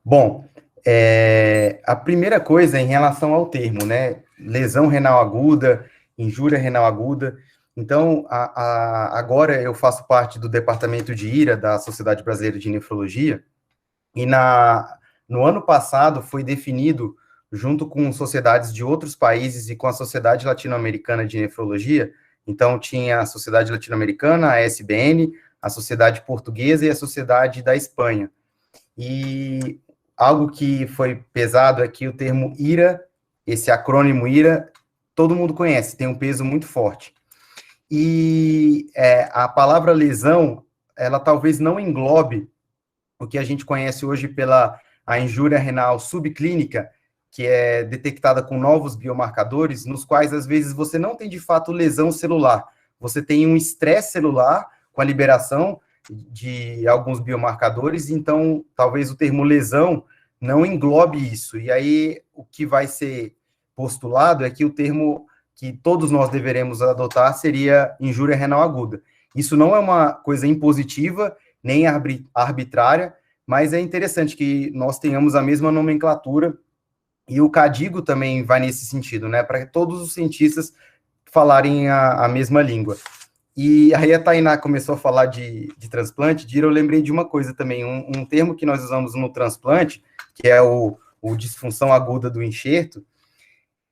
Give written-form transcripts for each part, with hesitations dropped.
Bom, a primeira coisa em relação ao termo, né? Lesão renal aguda, injúria renal aguda. Então, agora eu faço parte do departamento de IRA da Sociedade Brasileira de Nefrologia, e no ano passado foi definido, junto com sociedades de outros países e com a Sociedade Latino-Americana de Nefrologia, então tinha a Sociedade Latino-Americana, a SBN, a Sociedade Portuguesa e a Sociedade da Espanha. E algo que foi pesado é que o termo IRA, esse acrônimo IRA, todo mundo conhece, tem um peso muito forte. E a palavra lesão, ela talvez não englobe o que a gente conhece hoje pela a injúria renal subclínica, que é detectada com novos biomarcadores, nos quais, às vezes, você não tem, de fato, lesão celular. Você tem um estresse celular com a liberação de alguns biomarcadores, então, talvez o termo lesão não englobe isso. E aí, o que vai ser postulado é que o termo que todos nós deveremos adotar seria injúria renal aguda. Isso não é uma coisa impositiva, nem arbitrária, mas é interessante que nós tenhamos a mesma nomenclatura, e o CADIGO também vai nesse sentido, né, para todos os cientistas falarem a mesma língua. E aí a Tainá começou a falar de transplante, eu lembrei de uma coisa também, um termo que nós usamos no transplante, que é o disfunção aguda do enxerto.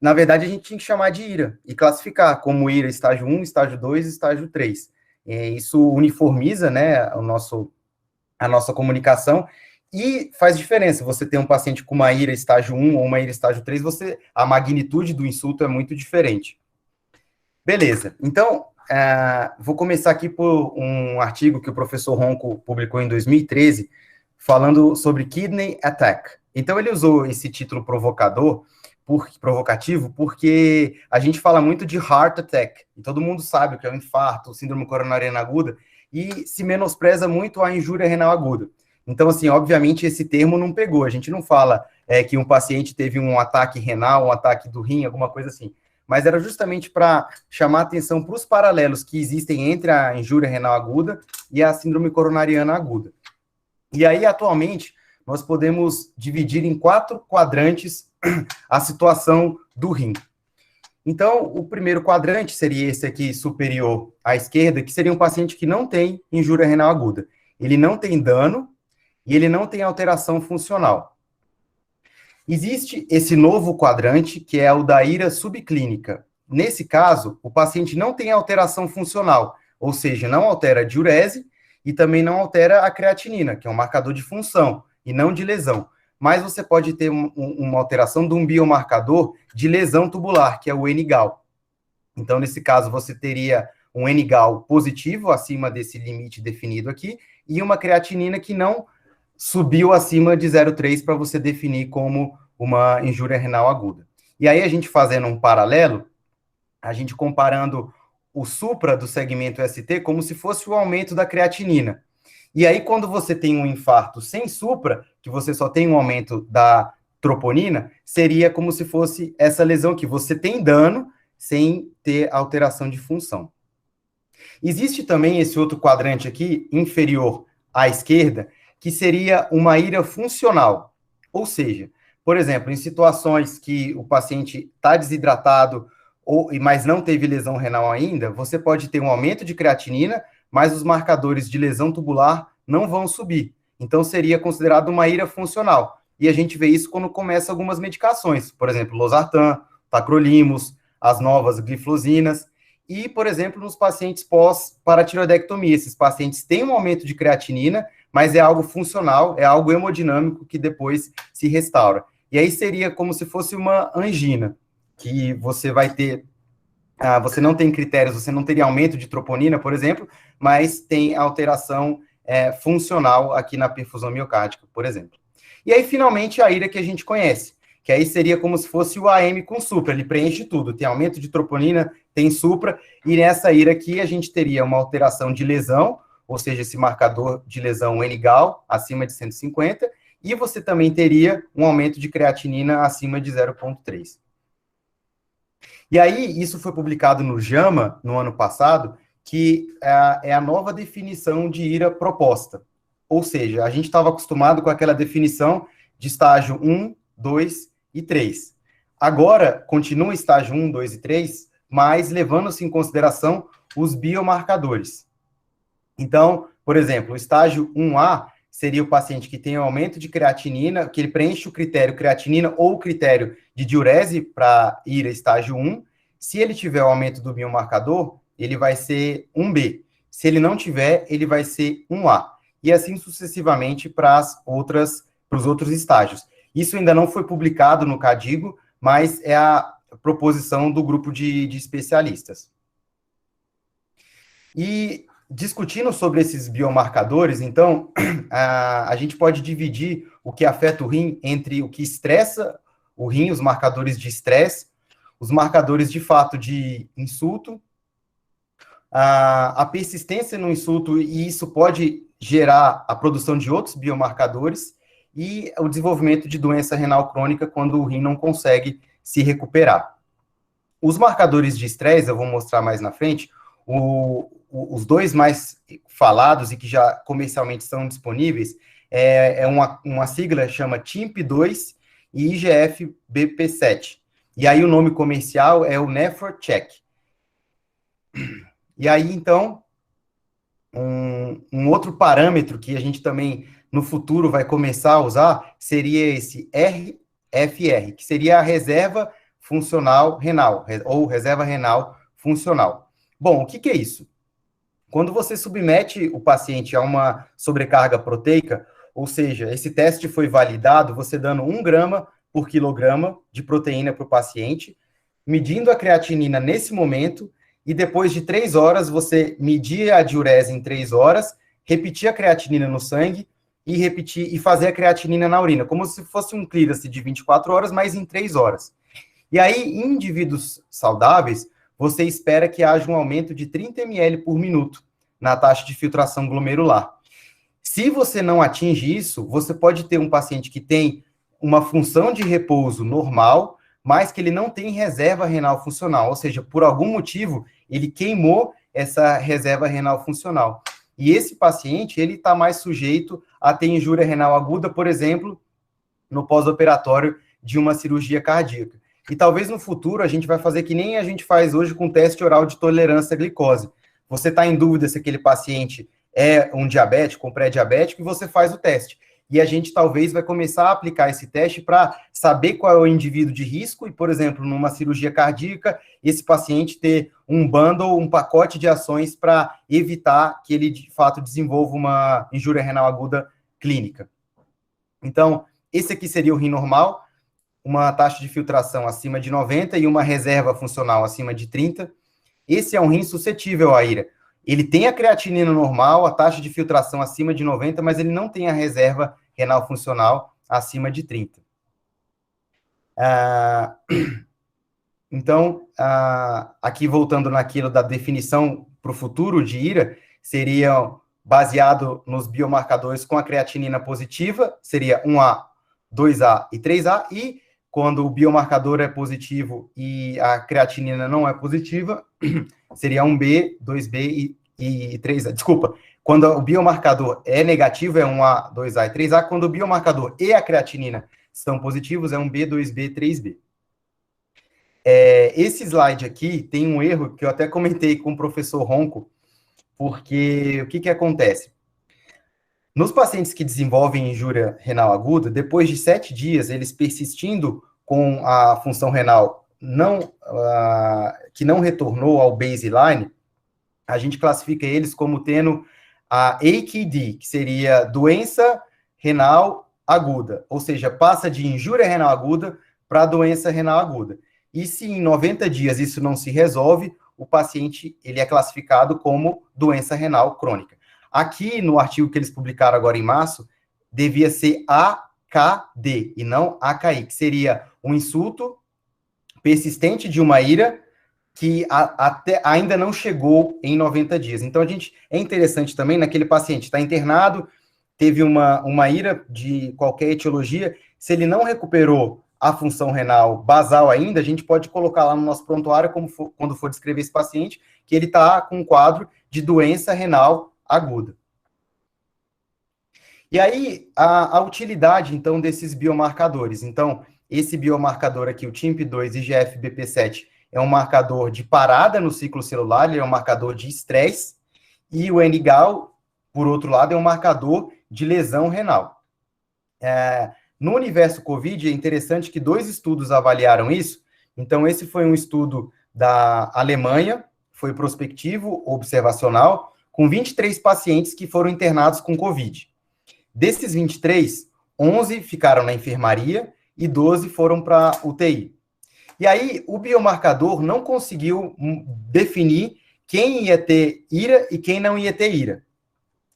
Na verdade, a gente tinha que chamar de IRA, e classificar como IRA estágio 1, estágio 2 e estágio 3. Isso uniformiza, né, a nossa comunicação, e faz diferença. Você tem um paciente com uma IRA estágio 1 ou uma IRA estágio 3, a magnitude do insulto é muito diferente. Beleza, então, vou começar aqui por um artigo que o professor Ronco publicou em 2013, falando sobre kidney attack. Então, ele usou esse título provocativo, porque a gente fala muito de heart attack, e todo mundo sabe o que é o infarto, síndrome coronariana aguda, e se menospreza muito a injúria renal aguda. Então, assim, obviamente, esse termo não pegou. A gente não fala que um paciente teve um ataque renal, um ataque do rim, alguma coisa assim. Mas era justamente para chamar atenção para os paralelos que existem entre a injúria renal aguda e a síndrome coronariana aguda. E aí, atualmente, nós podemos dividir em 4 quadrantes a situação do rim. Então, o primeiro quadrante seria esse aqui superior à esquerda, que seria um paciente que não tem injúria renal aguda. Ele não tem dano e ele não tem alteração funcional. Existe esse novo quadrante, que é o da IRA subclínica. Nesse caso, o paciente não tem alteração funcional, ou seja, não altera a diurese e também não altera a creatinina, que é um marcador de função e não de lesão. Mas você pode ter uma alteração de um biomarcador de lesão tubular, que é o NGAL. Então, nesse caso, você teria um NGAL positivo, acima desse limite definido aqui, e uma creatinina que não subiu acima de 0,3 para você definir como uma injúria renal aguda. E aí, a gente fazendo um paralelo, a gente comparando o supra do segmento ST como se fosse o aumento da creatinina. E aí, quando você tem um infarto sem supra, que você só tem um aumento da troponina, seria como se fosse essa lesão que você tem dano sem ter alteração de função. Existe também esse outro quadrante aqui, inferior à esquerda, que seria uma IRA funcional. Ou seja, por exemplo, em situações que o paciente está desidratado, mas não teve lesão renal ainda, você pode ter um aumento de creatinina, mas os marcadores de lesão tubular não vão subir. Então, seria considerado uma IRA funcional. E a gente vê isso quando começa algumas medicações, por exemplo, losartan, tacrolimus, as novas glifosinas, e, por exemplo, nos pacientes pós-paratiroidectomia. Esses pacientes têm um aumento de creatinina, mas é algo funcional, é algo hemodinâmico que depois se restaura. E aí seria como se fosse uma angina, que você vai ter, você não tem critérios, você não teria aumento de troponina, por exemplo, mas tem alteração funcional aqui na perfusão miocárdica, por exemplo. E aí, finalmente, a IRA que a gente conhece, que aí seria como se fosse o AM com supra, ele preenche tudo, tem aumento de troponina, tem supra, e nessa IRA aqui a gente teria uma alteração de lesão, ou seja, esse marcador de lesão NGAL acima de 150, e você também teria um aumento de creatinina acima de 0,3. E aí, isso foi publicado no JAMA, no ano passado, que é a nova definição de IRA proposta. Ou seja, a gente estava acostumado com aquela definição de estágio 1, 2 e 3. Agora, continua estágio 1, 2 e 3, mas levando-se em consideração os biomarcadores. Então, por exemplo, o estágio 1A seria o paciente que tem um aumento de creatinina, que ele preenche o critério creatinina ou o critério de diurese para ir a estágio 1. Se ele tiver o aumento do biomarcador, ele vai ser 1B. Se ele não tiver, ele vai ser 1A. E assim sucessivamente para os outros estágios. Isso ainda não foi publicado no CADIGO, mas é a proposição do grupo de especialistas. E discutindo sobre esses biomarcadores, então, a gente pode dividir o que afeta o rim entre o que estressa o rim, os marcadores de estresse, os marcadores de fato de insulto, a persistência no insulto, e isso pode gerar a produção de outros biomarcadores, e o desenvolvimento de doença renal crônica quando o rim não consegue se recuperar. Os marcadores de estresse, eu vou mostrar mais na frente, os dois mais falados e que já comercialmente são disponíveis, é uma sigla, chama TIMP2 e IGF-BP7. E aí o nome comercial é o NEFR-CHECK. E aí, então, um outro parâmetro que a gente também, no futuro, vai começar a usar, seria esse RFR, que seria a reserva funcional renal, ou reserva renal funcional. Bom, o que é isso? Quando você submete o paciente a uma sobrecarga proteica, ou seja, esse teste foi validado, você dando 1 grama por quilograma de proteína para o paciente, medindo a creatinina nesse momento, e depois de 3 horas, você medir a diurese em 3 horas, repetir a creatinina no sangue e fazer a creatinina na urina, como se fosse um clearance de 24 horas, mas em 3 horas. E aí, em indivíduos saudáveis, você espera que haja um aumento de 30 ml por minuto na taxa de filtração glomerular. Se você não atinge isso, você pode ter um paciente que tem uma função de repouso normal, mas que ele não tem reserva renal funcional, ou seja, por algum motivo, ele queimou essa reserva renal funcional. E esse paciente, ele está mais sujeito a ter injúria renal aguda, por exemplo, no pós-operatório de uma cirurgia cardíaca. E talvez no futuro a gente vai fazer que nem a gente faz hoje com teste oral de tolerância à glicose. Você está em dúvida se aquele paciente é um diabético, um pré-diabético, e você faz o teste. E a gente talvez vai começar a aplicar esse teste para saber qual é o indivíduo de risco e, por exemplo, numa cirurgia cardíaca, esse paciente ter um bundle, um pacote de ações para evitar que ele, de fato, desenvolva uma injúria renal aguda clínica. Então, esse aqui seria o rim normal, uma taxa de filtração acima de 90 e uma reserva funcional acima de 30. Esse é um rim suscetível à IRA. Ele tem a creatinina normal, a taxa de filtração acima de 90, mas ele não tem a reserva renal funcional acima de 30. Então, aqui voltando naquilo da definição para o futuro de IRA, seria baseado nos biomarcadores com a creatinina positiva, seria 1A, 2A e 3A, e quando o biomarcador é positivo e a creatinina não é positiva, seria 1B, 2B e 3A. Desculpa, quando o biomarcador é negativo, é 1A, 2A e 3A. Quando o biomarcador e a creatinina são positivos, é 1B, 2B, 3B. Esse slide aqui tem um erro que eu até comentei com o professor Ronco, porque o que acontece? Nos pacientes que desenvolvem injúria renal aguda, depois de 7 dias, eles persistindo com a função renal que não retornou ao baseline, a gente classifica eles como tendo a AKD, que seria doença renal aguda, ou seja, passa de injúria renal aguda para doença renal aguda. E se em 90 dias isso não se resolve, o paciente ele é classificado como doença renal crônica. Aqui, no artigo que eles publicaram agora em março, devia ser AKD e não AKI, que seria um insulto persistente de uma IRA que ainda não chegou em 90 dias. Então, é interessante também, naquele paciente está internado, teve uma IRA de qualquer etiologia, se ele não recuperou a função renal basal ainda, a gente pode colocar lá no nosso prontuário, quando for descrever esse paciente, que ele está com um quadro de doença renal aguda. E aí, a utilidade, então, desses biomarcadores. Então, esse biomarcador aqui, o TIMP2 IGF-BP7, é um marcador de parada no ciclo celular, ele é um marcador de estresse, e o NGAL, por outro lado, é um marcador de lesão renal. No universo COVID, é interessante que 2 estudos avaliaram isso. Então, esse foi um estudo da Alemanha, foi prospectivo, observacional, com 23 pacientes que foram internados com COVID. Desses 23, 11 ficaram na enfermaria e 12 foram para UTI. E aí, o biomarcador não conseguiu definir quem ia ter IRA e quem não ia ter IRA.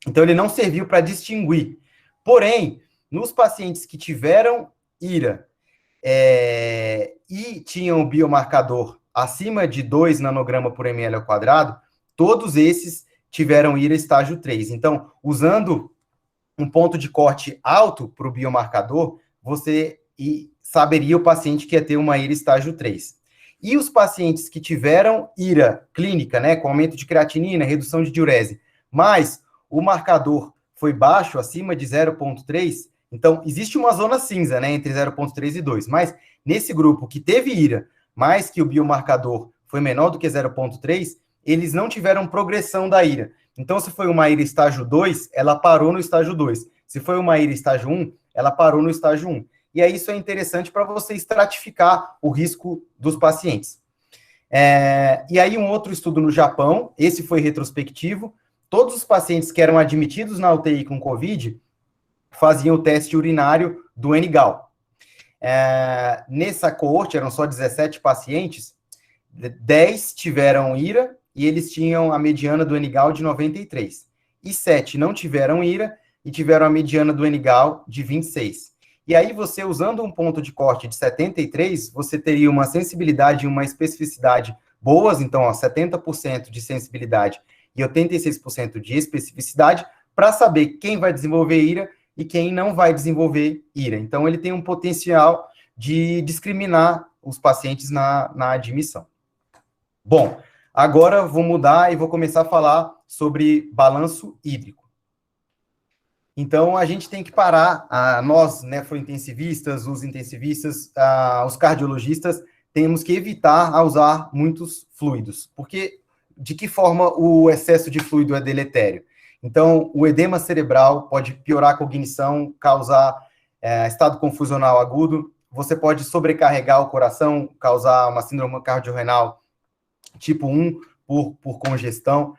Então, ele não serviu para distinguir. Porém, nos pacientes que tiveram IRA e tinham o biomarcador acima de 2 nanograma por ml ao quadrado, todos esses tiveram IRA estágio 3. Então, usando um ponto de corte alto para o biomarcador, você saberia o paciente que ia ter uma IRA estágio 3. E os pacientes que tiveram IRA clínica, né, com aumento de creatinina, redução de diurese, mas o marcador foi baixo, acima de 0,3, então existe uma zona cinza, né, entre 0,3 e 2, mas nesse grupo que teve IRA, mas que o biomarcador foi menor do que 0,3, eles não tiveram progressão da IRA. Então, se foi uma IRA estágio 2, ela parou no estágio 2. Se foi uma IRA estágio 1, ela parou no estágio 1. E aí isso é interessante para você estratificar o risco dos pacientes. E aí um outro estudo no Japão, esse foi retrospectivo, todos os pacientes que eram admitidos na UTI com COVID faziam o teste urinário do NGAL. Nessa coorte, eram só 17 pacientes, 10 tiveram IRA, e eles tinham a mediana do NGAL de 93. E 7 não tiveram IRA e tiveram a mediana do NGAL de 26. E aí você, usando um ponto de corte de 73, você teria uma sensibilidade e uma especificidade boas, então, 70% de sensibilidade e 86% de especificidade, para saber quem vai desenvolver IRA e quem não vai desenvolver IRA. Então, ele tem um potencial de discriminar os pacientes na admissão. Bom, agora vou mudar e vou começar a falar sobre balanço hídrico. Então, a gente tem que parar, nós, nefrointensivistas, os intensivistas, os cardiologistas, temos que evitar a usar muitos fluidos, porque de que forma o excesso de fluido é deletério? Então, o edema cerebral pode piorar a cognição, causar estado confusional agudo, você pode sobrecarregar o coração, causar uma síndrome cardiorrenal tipo 1 por congestão,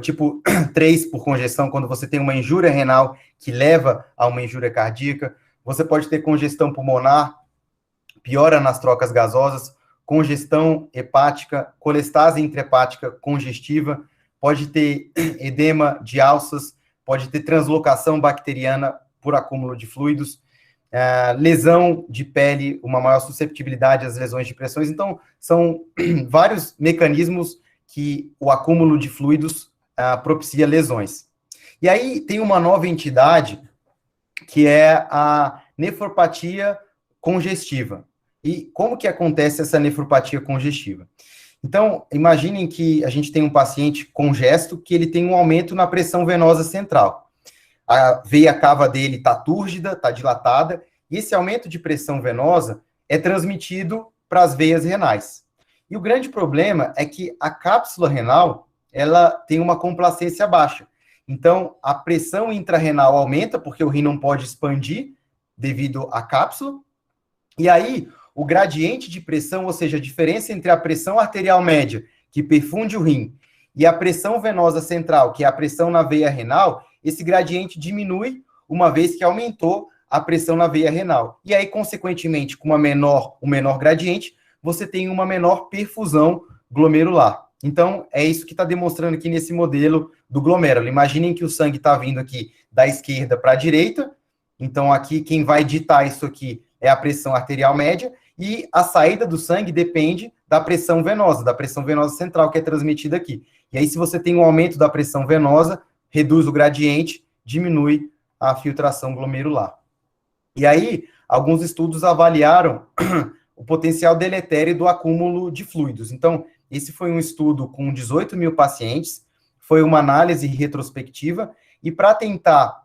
tipo 3 por congestão, quando você tem uma injúria renal que leva a uma injúria cardíaca. Você pode ter congestão pulmonar, piora nas trocas gasosas, congestão hepática, colestase intrahepática congestiva, pode ter edema de alças, pode ter translocação bacteriana por acúmulo de fluidos, lesão de pele, uma maior susceptibilidade às lesões de pressões. Então, são vários mecanismos que o acúmulo de fluidos propicia lesões. E aí tem uma nova entidade, que é a nefropatia congestiva. E como que acontece essa nefropatia congestiva? Então, imaginem que a gente tem um paciente congesto que ele tem um aumento na pressão venosa central. A veia cava dele está túrgida, está dilatada, e esse aumento de pressão venosa é transmitido para as veias renais. E o grande problema é que a cápsula renal, ela tem uma complacência baixa. Então, a pressão intrarrenal aumenta, porque o rim não pode expandir devido à cápsula, e aí o gradiente de pressão, ou seja, a diferença entre a pressão arterial média, que perfunde o rim, e a pressão venosa central, que é a pressão na veia renal, esse gradiente diminui, uma vez que aumentou a pressão na veia renal. E aí, consequentemente, com um menor gradiente, você tem uma menor perfusão glomerular. Então, é isso que está demonstrando aqui nesse modelo do glomérulo. Imaginem que o sangue está vindo aqui da esquerda para a direita. Então, aqui, quem vai ditar isso aqui é a pressão arterial média, e a saída do sangue depende da pressão venosa central, que é transmitida aqui. E aí, se você tem um aumento da pressão venosa, reduz o gradiente, diminui a filtração glomerular. E aí, alguns estudos avaliaram o potencial deletério do acúmulo de fluidos. Então, esse foi um estudo com 18 mil pacientes, foi uma análise retrospectiva, e para tentar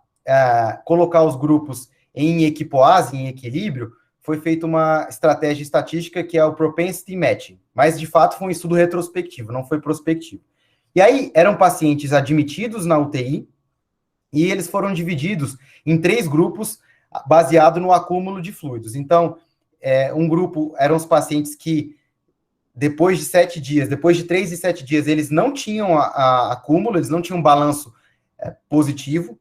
colocar os grupos em equipoase, em equilíbrio, foi feita uma estratégia estatística que é o propensity matching, mas de fato foi um estudo retrospectivo, não foi prospectivo. E aí eram pacientes admitidos na UTI e eles foram divididos em 3 grupos baseado no acúmulo de fluidos. Então, um grupo eram os pacientes que depois de 7 dias, depois de 3 e 7 dias, eles não tinham acúmulo, eles não tinham balanço positivo.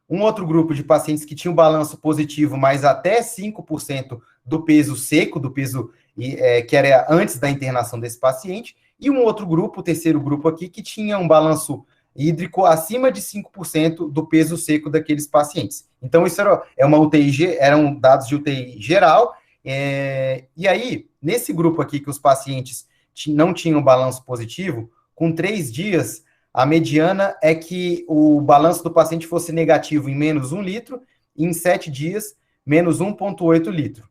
Um outro grupo de pacientes que tinham balanço positivo, mas até 5% do peso seco, do peso que era antes da internação desse paciente. E um outro grupo, o terceiro grupo aqui, que tinha um balanço hídrico acima de 5% do peso seco daqueles pacientes. Então, isso era uma UTI, eram dados de UTI geral. E aí, nesse grupo aqui, que os pacientes não tinham balanço positivo, com 3 dias, a mediana é que o balanço do paciente fosse negativo em menos 1 litro, e em 7 dias, menos 1,8 litro.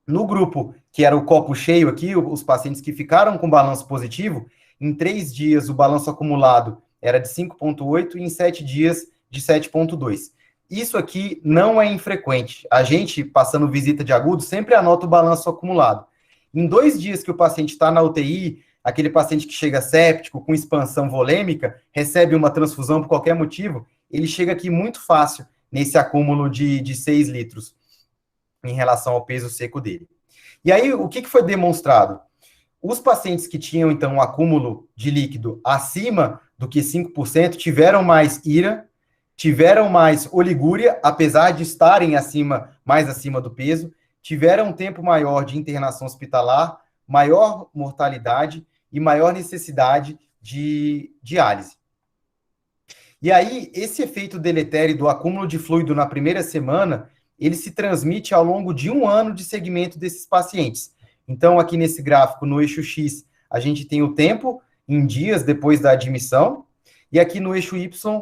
No grupo, que era o copo cheio aqui, os pacientes que ficaram com balanço positivo, em 3 dias o balanço acumulado era de 5,8 e em 7 dias de 7,2. Isso aqui não é infrequente. A gente, passando visita de agudo, sempre anota o balanço acumulado. Em 2 dias que o paciente está na UTI, aquele paciente que chega séptico, com expansão volêmica, recebe uma transfusão por qualquer motivo, ele chega aqui muito fácil nesse acúmulo de 6 litros em relação ao peso seco dele. E aí, o que foi demonstrado? Os pacientes que tinham, então, um acúmulo de líquido acima do que 5% tiveram mais IRA, tiveram mais oligúria, apesar de estarem mais acima do peso, tiveram um tempo maior de internação hospitalar, maior mortalidade e maior necessidade de diálise. E aí, esse efeito deletério do acúmulo de fluido na primeira semana, ele se transmite ao longo de 1 ano de segmento desses pacientes. Então, aqui nesse gráfico, no eixo X, a gente tem o tempo em dias depois da admissão, e aqui no eixo Y,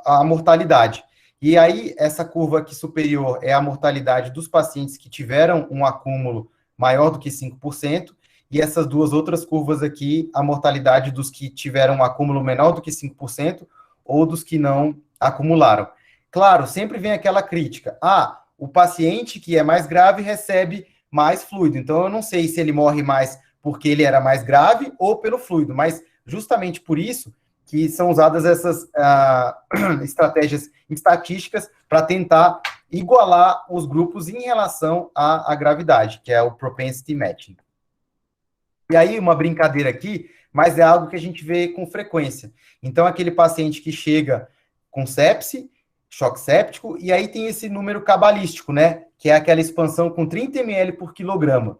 a mortalidade. E aí, essa curva aqui superior é a mortalidade dos pacientes que tiveram um acúmulo maior do que 5%, e essas duas outras curvas aqui, a mortalidade dos que tiveram um acúmulo menor do que 5%, ou dos que não acumularam. Claro, sempre vem aquela crítica. O paciente que é mais grave recebe mais fluido. Então, eu não sei se ele morre mais porque ele era mais grave ou pelo fluido, mas justamente por isso que são usadas essas estratégias estatísticas para tentar igualar os grupos em relação à gravidade, que é o propensity matching. E aí, uma brincadeira aqui, mas é algo que a gente vê com frequência. Então, aquele paciente que chega com sepse, choque séptico, e aí tem esse número cabalístico, né? Que é aquela expansão com 30 ml por quilograma.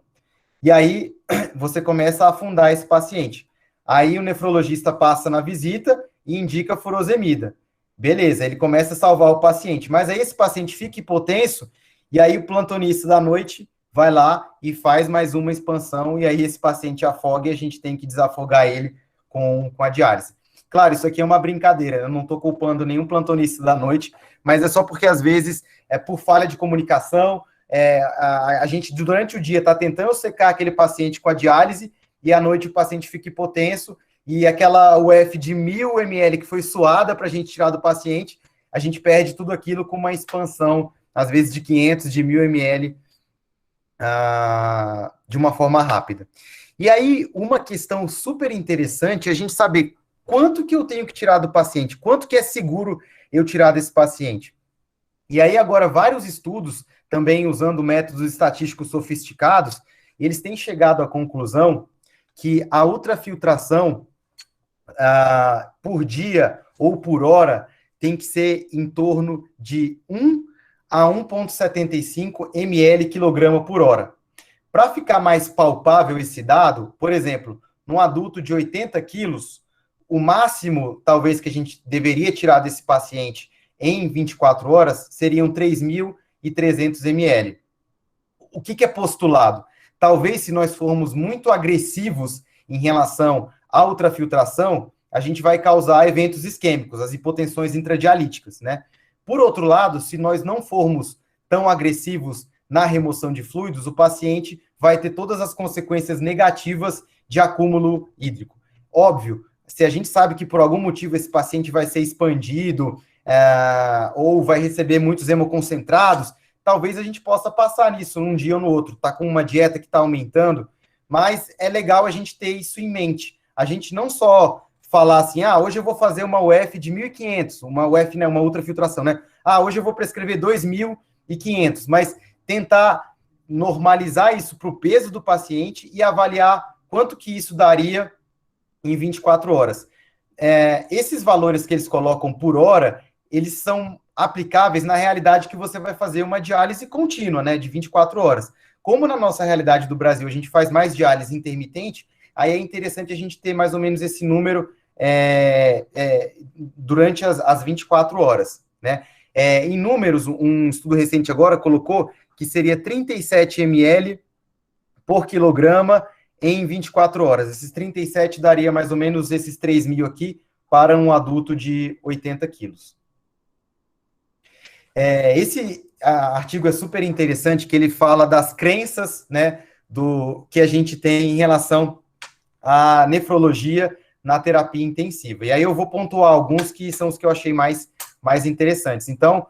E aí, você começa a afundar esse paciente. Aí, o nefrologista passa na visita e indica furosemida. Beleza, ele começa a salvar o paciente. Mas aí, esse paciente fica hipotenso, e aí o plantonista da noite vai lá e faz mais uma expansão, e aí esse paciente afoga e a gente tem que desafogar ele com a diálise. Claro, isso aqui é uma brincadeira, eu não estou culpando nenhum plantonista da noite, mas é só porque, às vezes, por falha de comunicação, a gente, durante o dia, está tentando secar aquele paciente com a diálise, e à noite o paciente fica hipotenso, e aquela UF de 1.000 ml que foi suada para a gente tirar do paciente, a gente perde tudo aquilo com uma expansão, às vezes de 500, de 1.000 ml, de uma forma rápida. E aí, uma questão super interessante é a gente saber quanto que eu tenho que tirar do paciente, quanto que é seguro eu tirar desse paciente. E aí, agora, vários estudos, também usando métodos estatísticos sofisticados, eles têm chegado à conclusão que a ultrafiltração por dia ou por hora tem que ser em torno de 1 a 1,75 ml quilograma por hora. Para ficar mais palpável esse dado, por exemplo, num adulto de 80 quilos, o máximo, talvez, que a gente deveria tirar desse paciente em 24 horas seriam 3.300 ml. O que é postulado? Talvez, se nós formos muito agressivos em relação à ultrafiltração, a gente vai causar eventos isquêmicos, as hipotensões intradialíticas, né? Por outro lado, se nós não formos tão agressivos na remoção de fluidos, o paciente vai ter todas as consequências negativas de acúmulo hídrico. Óbvio, se a gente sabe que por algum motivo esse paciente vai ser expandido, ou vai receber muitos hemoconcentrados, talvez a gente possa passar nisso num dia ou no outro, tá com uma dieta que está aumentando, mas é legal a gente ter isso em mente. A gente não só falar assim, hoje eu vou fazer uma UF de 1.500, uma UF, né, uma ultrafiltração, né? Hoje eu vou prescrever 2.500, mas tentar normalizar isso para o peso do paciente e avaliar quanto que isso daria em 24 horas. Esses valores que eles colocam por hora, eles são aplicáveis na realidade que você vai fazer uma diálise contínua, né, de 24 horas. Como na nossa realidade do Brasil a gente faz mais diálise intermitente, aí é interessante a gente ter mais ou menos esse número durante as 24 horas, né? Em números, um estudo recente agora colocou que seria 37 ml por quilograma em 24 horas. Esses 37 daria mais ou menos esses 3.000 aqui para um adulto de 80 quilos. Esse artigo é super interessante, que ele fala das crenças, né, que a gente tem em relação à nefrologia na terapia intensiva. E aí eu vou pontuar alguns que são os que eu achei mais interessantes. Então,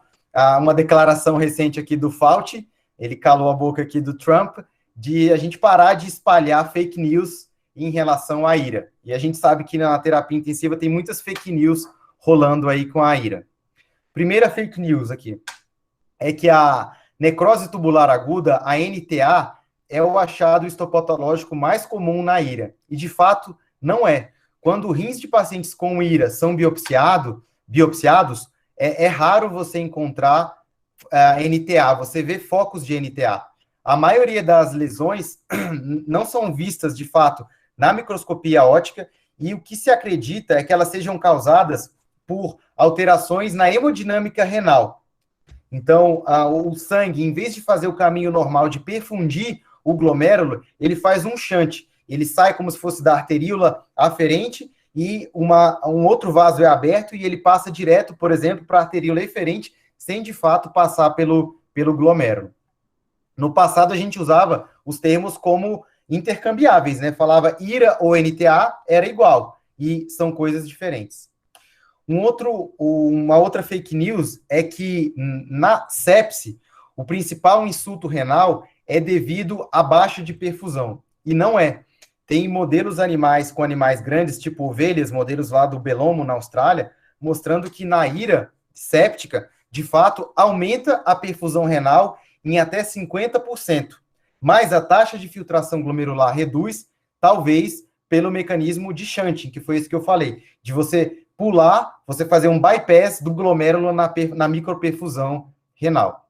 uma declaração recente aqui do Fauci, ele calou a boca aqui do Trump, de a gente parar de espalhar fake news em relação à IRA. E a gente sabe que na terapia intensiva tem muitas fake news rolando aí com a IRA. Primeira fake news aqui é que a necrose tubular aguda, a NTA, é o achado histopatológico mais comum na IRA. E, de fato, não é. Quando rins de pacientes com IRA são biopsiados, é raro você encontrar NTA, você vê focos de NTA. A maioria das lesões não são vistas, de fato, na microscopia óptica, e o que se acredita é que elas sejam causadas por alterações na hemodinâmica renal. Então, o sangue, em vez de fazer o caminho normal de perfundir o glomérulo, ele faz um shunt. Ele sai como se fosse da arteríola aferente e um outro vaso é aberto e ele passa direto, por exemplo, para a arteríola eferente, sem de fato passar pelo glomérulo. No passado, a gente usava os termos como intercambiáveis, né? Falava IRA ou NTA, era igual, e são coisas diferentes. Uma outra fake news é que na sepse, o principal insulto renal é devido à baixa de perfusão, e não é. Tem modelos animais com animais grandes, tipo ovelhas, modelos lá do Belomo, na Austrália, mostrando que na IRA séptica, de fato, aumenta a perfusão renal em até 50%. Mas a taxa de filtração glomerular reduz, talvez pelo mecanismo de shunting, que foi isso que eu falei, de você pular, você fazer um bypass do glomérulo na microperfusão renal.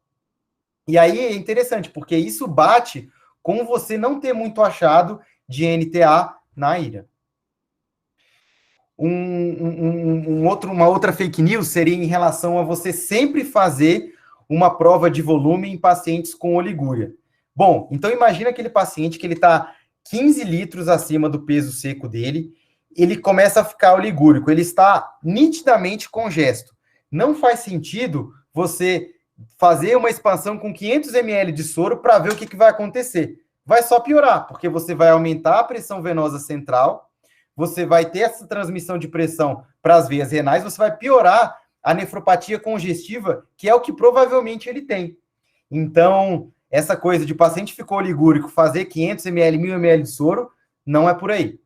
E aí é interessante, porque isso bate com você não ter muito achado de NTA na IRA. Uma outra fake news seria em relação a você sempre fazer uma prova de volume em pacientes com oligúria. Bom, então imagina aquele paciente que ele está 15 litros acima do peso seco dele, ele começa a ficar oligúrico, ele está nitidamente congesto. Não faz sentido você fazer uma expansão com 500 ml de soro para ver o que vai acontecer. Vai só piorar, porque você vai aumentar a pressão venosa central, você vai ter essa transmissão de pressão para as veias renais, você vai piorar a nefropatia congestiva, que é o que provavelmente ele tem. Então, essa coisa de paciente ficou oligúrico, fazer 500 ml, 1.000 ml de soro, não é por aí.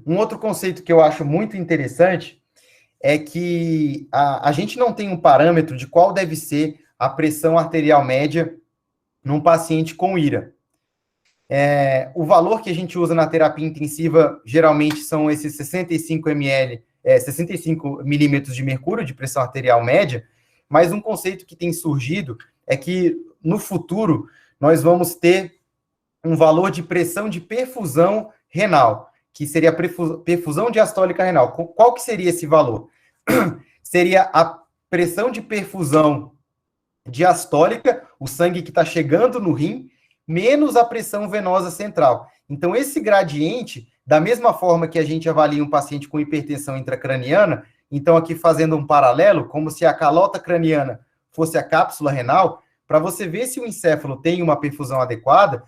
Um outro conceito que eu acho muito interessante é que a gente não tem um parâmetro de qual deve ser a pressão arterial média num paciente com IRA. O valor que a gente usa na terapia intensiva geralmente são esses 65 milímetros de mercúrio de pressão arterial média, mas um conceito que tem surgido é que no futuro nós vamos ter um valor de pressão de perfusão renal, que seria a perfusão diastólica renal. Qual que seria esse valor? Seria a pressão de perfusão diastólica, o sangue que está chegando no rim, menos a pressão venosa central. Então, esse gradiente, da mesma forma que a gente avalia um paciente com hipertensão intracraniana, então aqui fazendo um paralelo, como se a calota craniana fosse a cápsula renal, para você ver se o encéfalo tem uma perfusão adequada,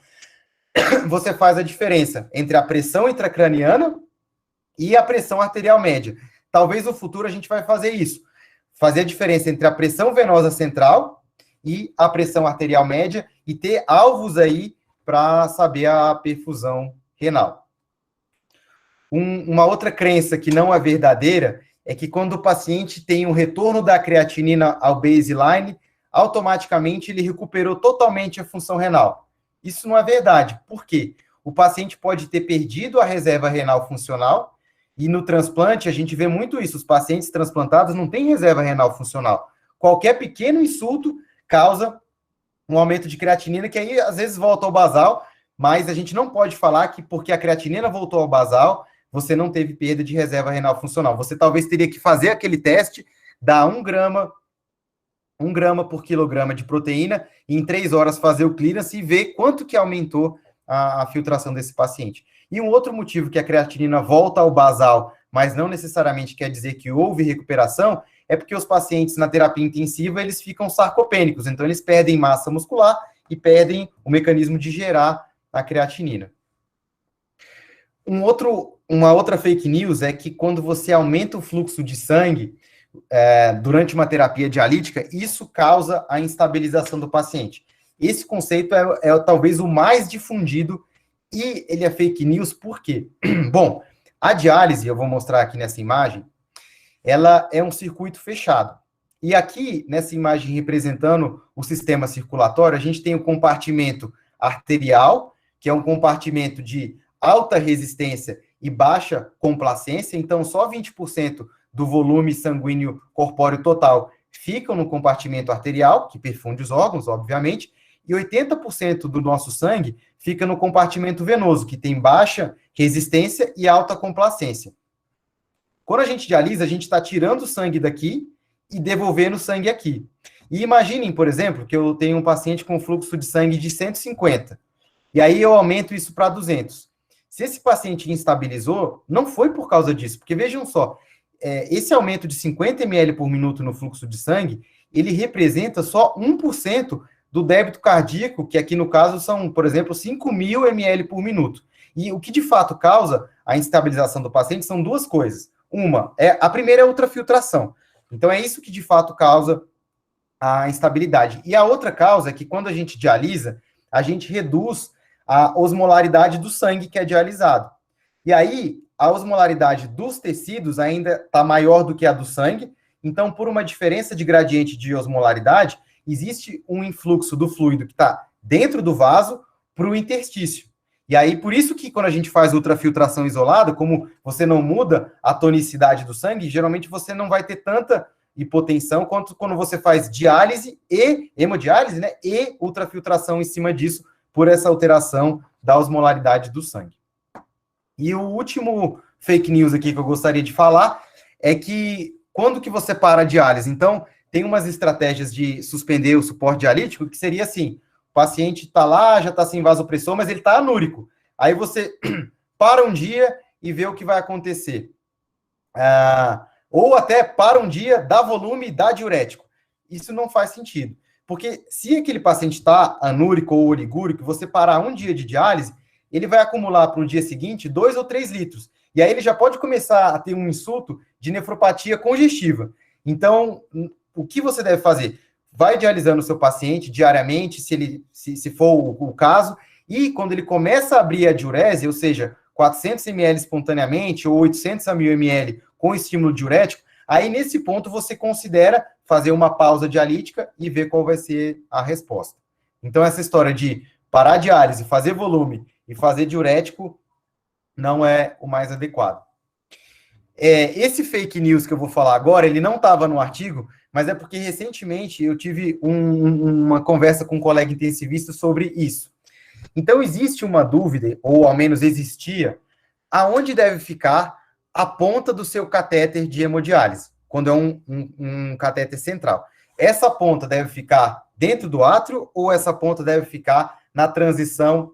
você faz a diferença entre a pressão intracraniana e a pressão arterial média. talvez no futuro a gente vai fazer isso. Fazer a diferença entre a pressão venosa central e a pressão arterial média e ter alvos aí para saber a perfusão renal. Uma outra crença que não é verdadeira é que quando o paciente tem um retorno da creatinina ao baseline, automaticamente ele recuperou totalmente a função renal. Isso não é verdade. Por quê? O paciente pode ter perdido a reserva renal funcional e no transplante a gente vê muito isso. Os pacientes transplantados não têm reserva renal funcional. Qualquer pequeno insulto causa um aumento de creatinina que aí às vezes volta ao basal, mas a gente não pode falar que porque a creatinina voltou ao basal, você não teve perda de reserva renal funcional. Você talvez teria que fazer aquele teste, dar 1 grama por quilograma de proteína, e em 3 horas fazer o clearance e ver quanto que aumentou a filtração desse paciente. E um outro motivo que a creatinina volta ao basal, mas não necessariamente quer dizer que houve recuperação, é porque os pacientes na terapia intensiva, eles ficam sarcopênicos, então eles perdem massa muscular e perdem o mecanismo de gerar a creatinina. Uma outra fake news é que quando você aumenta o fluxo de sangue durante uma terapia dialítica, isso causa a instabilização do paciente. Esse conceito é talvez o mais difundido e ele é fake news por quê? Bom, a diálise, eu vou mostrar aqui nessa imagem, ela é um circuito fechado. E aqui, nessa imagem representando o sistema circulatório, a gente tem o compartimento arterial, que é um compartimento de alta resistência e baixa complacência, então só 20% do volume sanguíneo corpóreo total ficam no compartimento arterial, que perfunde os órgãos, obviamente, e 80% do nosso sangue fica no compartimento venoso, que tem baixa resistência e alta complacência. Quando a gente dialisa, a gente está tirando o sangue daqui e devolvendo o sangue aqui. E imaginem, por exemplo, que eu tenho um paciente com fluxo de sangue de 150, e aí eu aumento isso para 200. Se esse paciente instabilizou, não foi por causa disso, porque vejam só, esse aumento de 50 ml por minuto no fluxo de sangue, ele representa só 1% do débito cardíaco, que aqui no caso são, por exemplo, 5.000 ml por minuto. E o que de fato causa a instabilização do paciente são duas coisas. A primeira é a ultrafiltração. Então é isso que de fato causa a instabilidade. E a outra causa é que quando a gente dialisa, a gente reduz a osmolaridade do sangue que é dialisado. E aí, a osmolaridade dos tecidos ainda está maior do que a do sangue, então, por uma diferença de gradiente de osmolaridade, existe um influxo do fluido que está dentro do vaso para o interstício. E aí, por isso que quando a gente faz ultrafiltração isolada, como você não muda a tonicidade do sangue, geralmente você não vai ter tanta hipotensão quanto quando você faz diálise e hemodiálise, né, e ultrafiltração em cima disso, por essa alteração da osmolaridade do sangue. E o último fake news aqui que eu gostaria de falar é que quando que você para a diálise? Então, tem umas estratégias de suspender o suporte dialítico que seria assim, o paciente está lá, já está sem vasopressor, mas ele está anúrico. Aí você para um dia e vê o que vai acontecer. Ou até para um dia, dá volume e dá diurético. Isso não faz sentido. Porque se aquele paciente está anúrico ou oligúrico, você parar um dia de diálise, ele vai acumular para o dia seguinte 2 ou 3 litros. E aí ele já pode começar a ter um insulto de nefropatia congestiva. Então, o que você deve fazer? Vai dialisando o seu paciente diariamente, se for o caso, e quando ele começa a abrir a diurese, ou seja, 400 ml espontaneamente ou 800 a 1.000 ml com estímulo diurético, aí nesse ponto você considera fazer uma pausa dialítica e ver qual vai ser a resposta. Então, essa história de parar a diálise, fazer volume e fazer diurético não é o mais adequado. Esse fake news que eu vou falar agora, ele não estava no artigo, mas é porque recentemente eu tive uma conversa com um colega intensivista sobre isso. Então, existe uma dúvida, ou ao menos existia, aonde deve ficar a ponta do seu catéter de hemodiálise, quando é um catéter central. Essa ponta deve ficar dentro do átrio ou essa ponta deve ficar na transição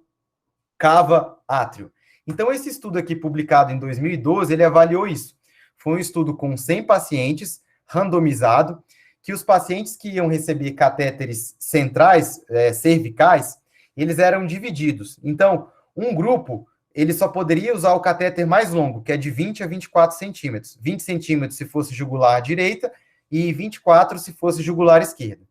cava-átrio? Então, esse estudo aqui, publicado em 2012, ele avaliou isso. Foi um estudo com 100 pacientes, randomizado, que os pacientes que iam receber catéteres centrais, cervicais, eles eram divididos. Então, um grupo ele só poderia usar o catéter mais longo, que é de 20 a 24 centímetros. 20 centímetros se fosse jugular direita e 24 se fosse jugular esquerda.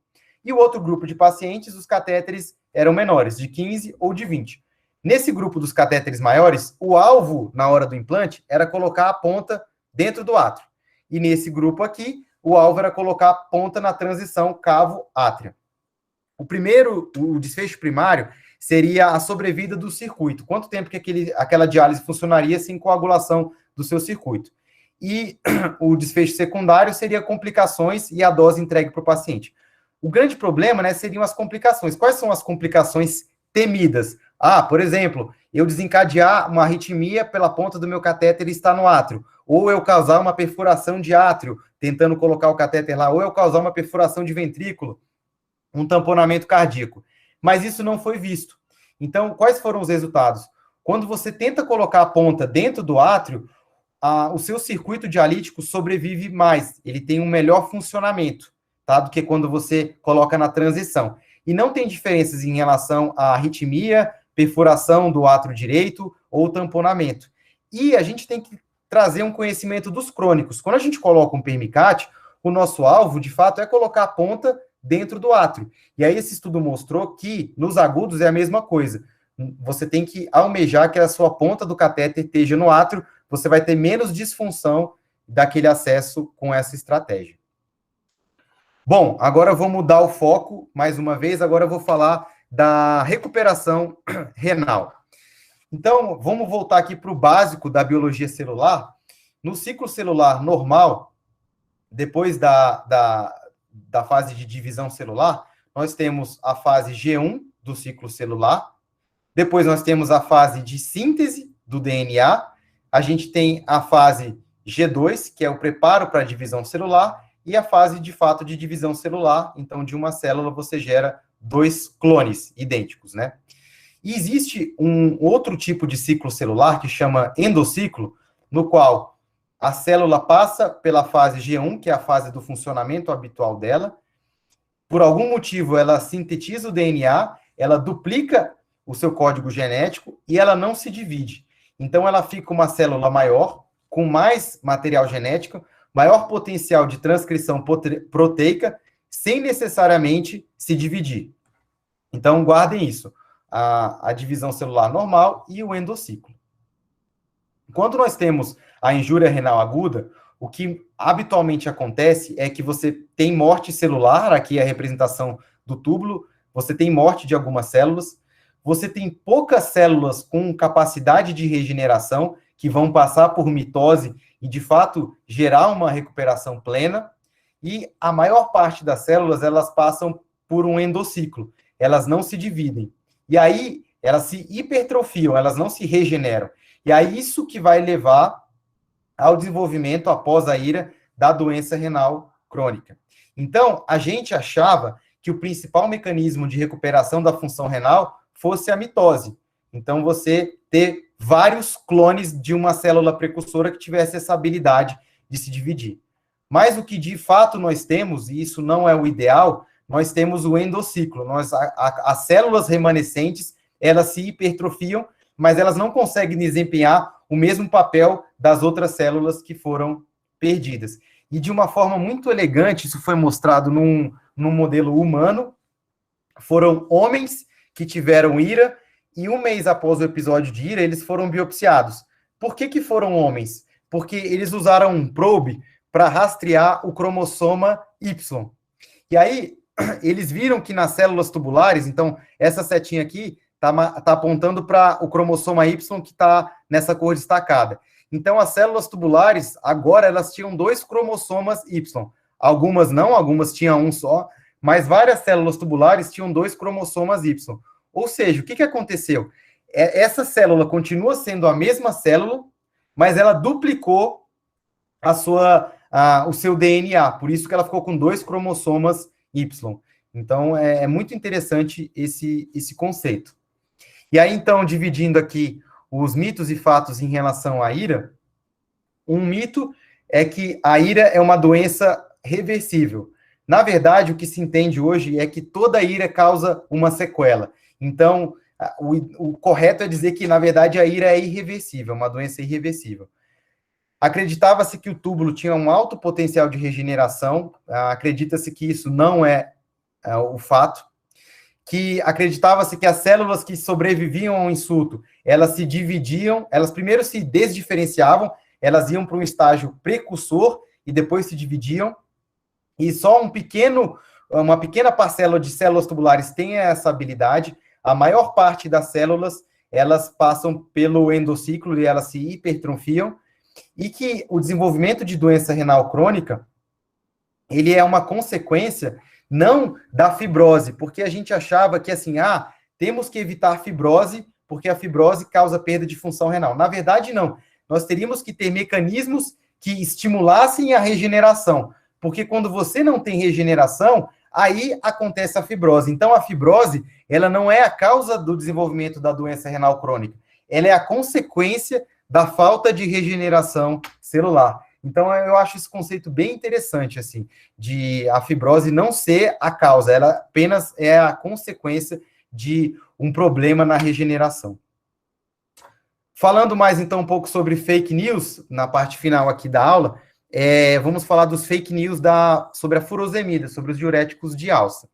E o outro grupo de pacientes, os catéteres eram menores, de 15 ou de 20. Nesse grupo dos catéteres maiores, o alvo, na hora do implante, era colocar a ponta dentro do átrio. E nesse grupo aqui, o alvo era colocar a ponta na transição cavo-átria. O desfecho primário seria a sobrevida do circuito. Quanto tempo que aquela diálise funcionaria sem coagulação do seu circuito. E o desfecho secundário seria complicações e a dose entregue para o paciente. O grande problema, né, seriam as complicações. Quais são as complicações temidas? Por exemplo, eu desencadear uma arritmia pela ponta do meu catéter e estar no átrio, ou eu causar uma perfuração de átrio, tentando colocar o catéter lá, ou eu causar uma perfuração de ventrículo, um tamponamento cardíaco. Mas isso não foi visto. Então, quais foram os resultados? Quando você tenta colocar a ponta dentro do átrio, o seu circuito dialítico sobrevive mais, ele tem um melhor funcionamento, tá, do que quando você coloca na transição. E não tem diferenças em relação à arritmia, perfuração do átrio direito ou tamponamento. E a gente tem que trazer um conhecimento dos crônicos. Quando a gente coloca um permicate, o nosso alvo, de fato, é colocar a ponta dentro do átrio. E aí esse estudo mostrou que nos agudos é a mesma coisa. Você tem que almejar que a sua ponta do catéter esteja no átrio, você vai ter menos disfunção daquele acesso com essa estratégia. Bom, agora eu vou mudar o foco mais uma vez, agora eu vou falar da recuperação renal. Então, vamos voltar aqui para o básico da biologia celular. No ciclo celular normal, depois da fase de divisão celular, nós temos a fase G1 do ciclo celular, depois nós temos a fase de síntese do DNA, a gente tem a fase G2, que é o preparo para a divisão celular, e a fase, de fato, de divisão celular. Então, de uma célula, você gera 2 clones idênticos, né? E existe um outro tipo de ciclo celular, que chama endociclo, no qual a célula passa pela fase G1, que é a fase do funcionamento habitual dela. Por algum motivo, ela sintetiza o DNA, ela duplica o seu código genético e ela não se divide. Então, ela fica uma célula maior, com mais material genético, maior potencial de transcrição proteica, sem necessariamente se dividir. Então, guardem isso. A divisão celular normal e o endociclo. Quando nós temos a injúria renal aguda, o que habitualmente acontece é que você tem morte celular, aqui é a representação do túbulo, você tem morte de algumas células, você tem poucas células com capacidade de regeneração, que vão passar por mitose e, de fato, gerar uma recuperação plena, e a maior parte das células, elas passam por um endociclo, elas não se dividem. E aí, elas se hipertrofiam, elas não se regeneram. E é isso que vai levar ao desenvolvimento, após a ira, da doença renal crônica. Então, a gente achava que o principal mecanismo de recuperação da função renal fosse a mitose. Então, você ter vários clones de uma célula precursora que tivesse essa habilidade de se dividir. Mas o que de fato nós temos, e isso não é o ideal, nós temos o endociclo. As células remanescentes, elas se hipertrofiam, mas elas não conseguem desempenhar o mesmo papel das outras células que foram perdidas. E de uma forma muito elegante, isso foi mostrado num modelo humano, foram homens que tiveram ira, e um mês após o episódio de ira, eles foram biopsiados. Por que foram homens? Porque eles usaram um probe para rastrear o cromossoma Y. E aí, eles viram que nas células tubulares, então, essa setinha aqui tá apontando para o cromossoma Y que está nessa cor destacada. Então, as células tubulares, agora, elas tinham 2 cromossomas Y. Algumas não, algumas tinham um só, mas várias células tubulares tinham 2 cromossomas Y. Ou seja, o que aconteceu? Essa célula continua sendo a mesma célula, mas ela duplicou o seu DNA, por isso que ela ficou com 2 cromossomas Y. Então, é muito interessante esse conceito. E aí, então, dividindo aqui os mitos e fatos em relação à ira, um mito é que a ira é uma doença reversível. Na verdade, o que se entende hoje é que toda ira causa uma sequela. Então, o correto é dizer que, na verdade, a IRA é irreversível, uma doença irreversível. Acreditava-se que o túbulo tinha um alto potencial de regeneração, acredita-se que isso não é o fato, que acreditava-se que as células que sobreviviam ao insulto, elas se dividiam, elas primeiro se desdiferenciavam, elas iam para um estágio precursor e depois se dividiam, e só uma pequena parcela de células tubulares tem essa habilidade. A maior parte das células, elas passam pelo endociclo e elas se hipertrofiam, e que o desenvolvimento de doença renal crônica, ele é uma consequência não da fibrose, porque a gente achava que assim, temos que evitar a fibrose, porque a fibrose causa perda de função renal. Na verdade, não. Nós teríamos que ter mecanismos que estimulassem a regeneração, porque quando você não tem regeneração, aí acontece a fibrose. Então, a fibrose, ela não é a causa do desenvolvimento da doença renal crônica, ela é a consequência da falta de regeneração celular. Então, eu acho esse conceito bem interessante, assim, de a fibrose não ser a causa, ela apenas é a consequência de um problema na regeneração. Falando mais, então, um pouco sobre fake news, na parte final aqui da aula, vamos falar dos fake news sobre a furosemida, sobre os diuréticos de alça.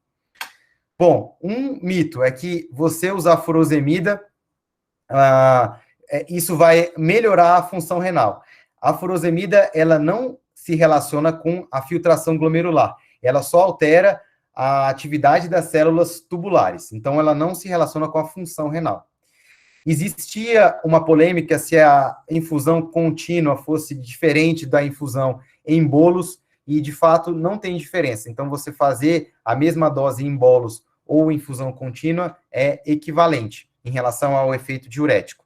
Bom, um mito é que você usar furosemida, isso vai melhorar a função renal. A furosemida, ela não se relaciona com a filtração glomerular, ela só altera a atividade das células tubulares, então ela não se relaciona com a função renal. Existia uma polêmica se a infusão contínua fosse diferente da infusão em bolos, e de fato não tem diferença. Então, você fazer a mesma dose em bolos ou infusão contínua é equivalente em relação ao efeito diurético.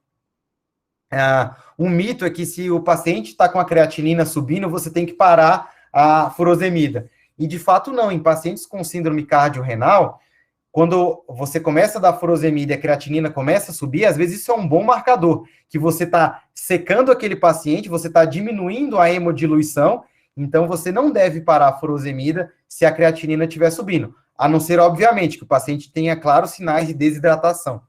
Um mito é que se o paciente está com a creatinina subindo, você tem que parar a furosemida. E de fato não, em pacientes com síndrome cardiorrenal, quando você começa a dar furosemida e a creatinina começa a subir, às vezes isso é um bom marcador, que você está secando aquele paciente, você está diminuindo a hemodiluição, então você não deve parar a furosemida se a creatinina estiver subindo, a não ser, obviamente, que o paciente tenha claros sinais de desidratação.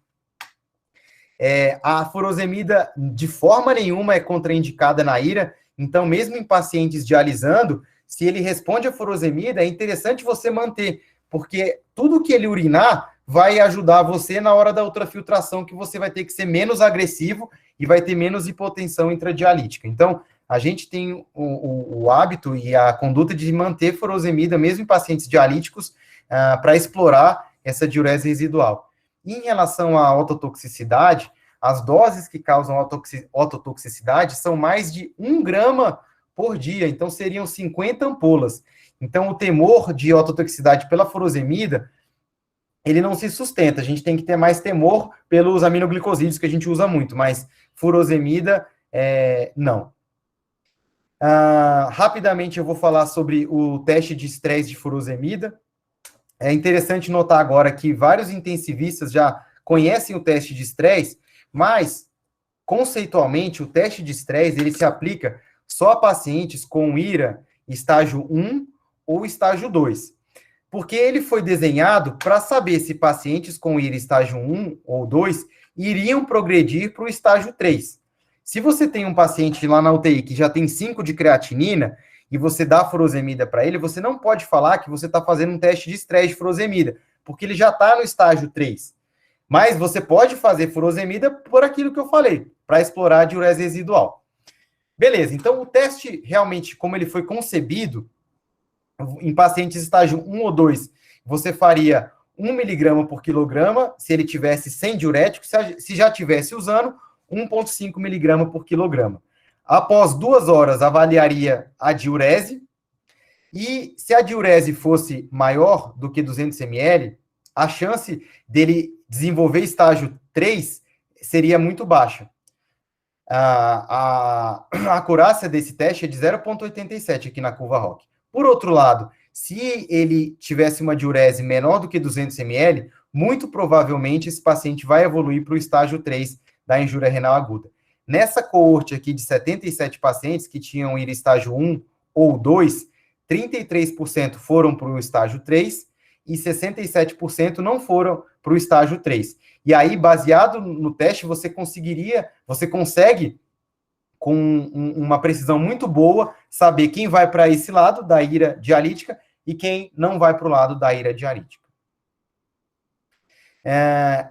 A furosemida, de forma nenhuma, é contraindicada na IRA, então mesmo em pacientes dialisando, se ele responde a furosemida, é interessante você manter, porque tudo que ele urinar vai ajudar você na hora da ultrafiltração, que você vai ter que ser menos agressivo e vai ter menos hipotensão intradialítica. Então, a gente tem o hábito e a conduta de manter furosemida, mesmo em pacientes dialíticos, para explorar essa diurese residual. Em relação à ototoxicidade, as doses que causam ototoxicidade são mais de 1 grama por dia, então seriam 50 ampolas. Então, o temor de ototoxicidade pela furosemida, ele não se sustenta. A gente tem que ter mais temor pelos aminoglicosídeos, que a gente usa muito, mas furosemida, não. Rapidamente, eu vou falar sobre o teste de estresse de furosemida. É interessante notar agora que vários intensivistas já conhecem o teste de estresse, mas, conceitualmente, o teste de estresse, ele se aplica só a pacientes com IRA estágio 1 ou estágio 2, porque ele foi desenhado para saber se pacientes com IRA estágio 1 ou 2 iriam progredir para o estágio 3. Se você tem um paciente lá na UTI que já tem 5 de creatinina e você dá furosemida para ele, você não pode falar que você está fazendo um teste de estresse de furosemida, porque ele já está no estágio 3. Mas você pode fazer furosemida por aquilo que eu falei, para explorar a diurese residual. Beleza, então o teste realmente, como ele foi concebido, em pacientes estágio 1 ou 2, você faria 1 miligrama por quilograma, se ele tivesse sem diurético, se já tivesse usando, 1,5 miligrama por quilograma. Após 2 horas, avaliaria a diurese, e se a diurese fosse maior do que 200 ml, a chance dele desenvolver estágio 3 seria muito baixa. A acurácia desse teste é de 0,87 aqui na curva ROC. Por outro lado, se ele tivesse uma diurese menor do que 200 ml, muito provavelmente esse paciente vai evoluir para o estágio 3 da injúria renal aguda. Nessa coorte aqui de 77 pacientes que tinham IRA estágio 1 ou 2, 33% foram para o estágio 3 e 67% não foram para o estágio 3. E aí, baseado no teste, você consegue, com uma precisão muito boa, saber quem vai para esse lado da ira dialítica e quem não vai para o lado da ira dialítica.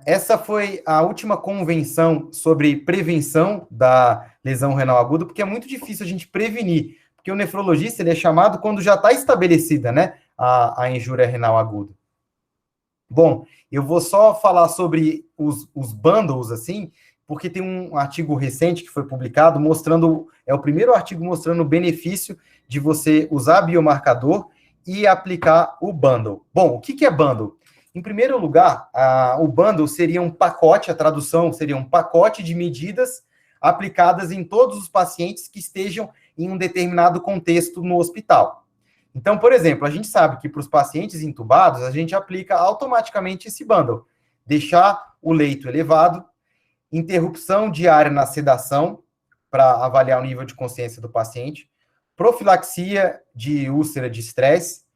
Essa foi a última convenção sobre prevenção da lesão renal aguda, porque é muito difícil a gente prevenir, porque o nefrologista ele é chamado quando já está estabelecida, né, a injúria renal aguda. Bom, eu vou só falar sobre os bundles, assim, porque tem um artigo recente que foi publicado mostrando, é o primeiro artigo mostrando o benefício de você usar biomarcador e aplicar o bundle. Bom, o que é bundle? Em primeiro lugar, o bundle seria um pacote, a tradução seria um pacote de medidas aplicadas em todos os pacientes que estejam em um determinado contexto no hospital. Então, por exemplo, a gente sabe que para os pacientes intubados, a gente aplica automaticamente esse bundle. Deixar o leito elevado, interrupção diária na sedação, para avaliar o nível de consciência do paciente, profilaxia de úlcera de estresse,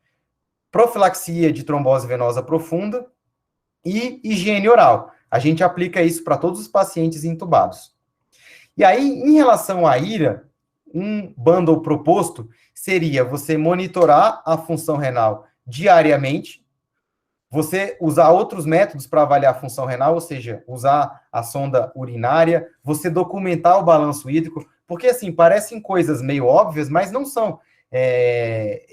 profilaxia de trombose venosa profunda e higiene oral. A gente aplica isso para todos os pacientes intubados. E aí, em relação à ira, um bundle proposto seria você monitorar a função renal diariamente, você usar outros métodos para avaliar a função renal, ou seja, usar a sonda urinária, você documentar o balanço hídrico, porque, assim, parecem coisas meio óbvias, mas não são.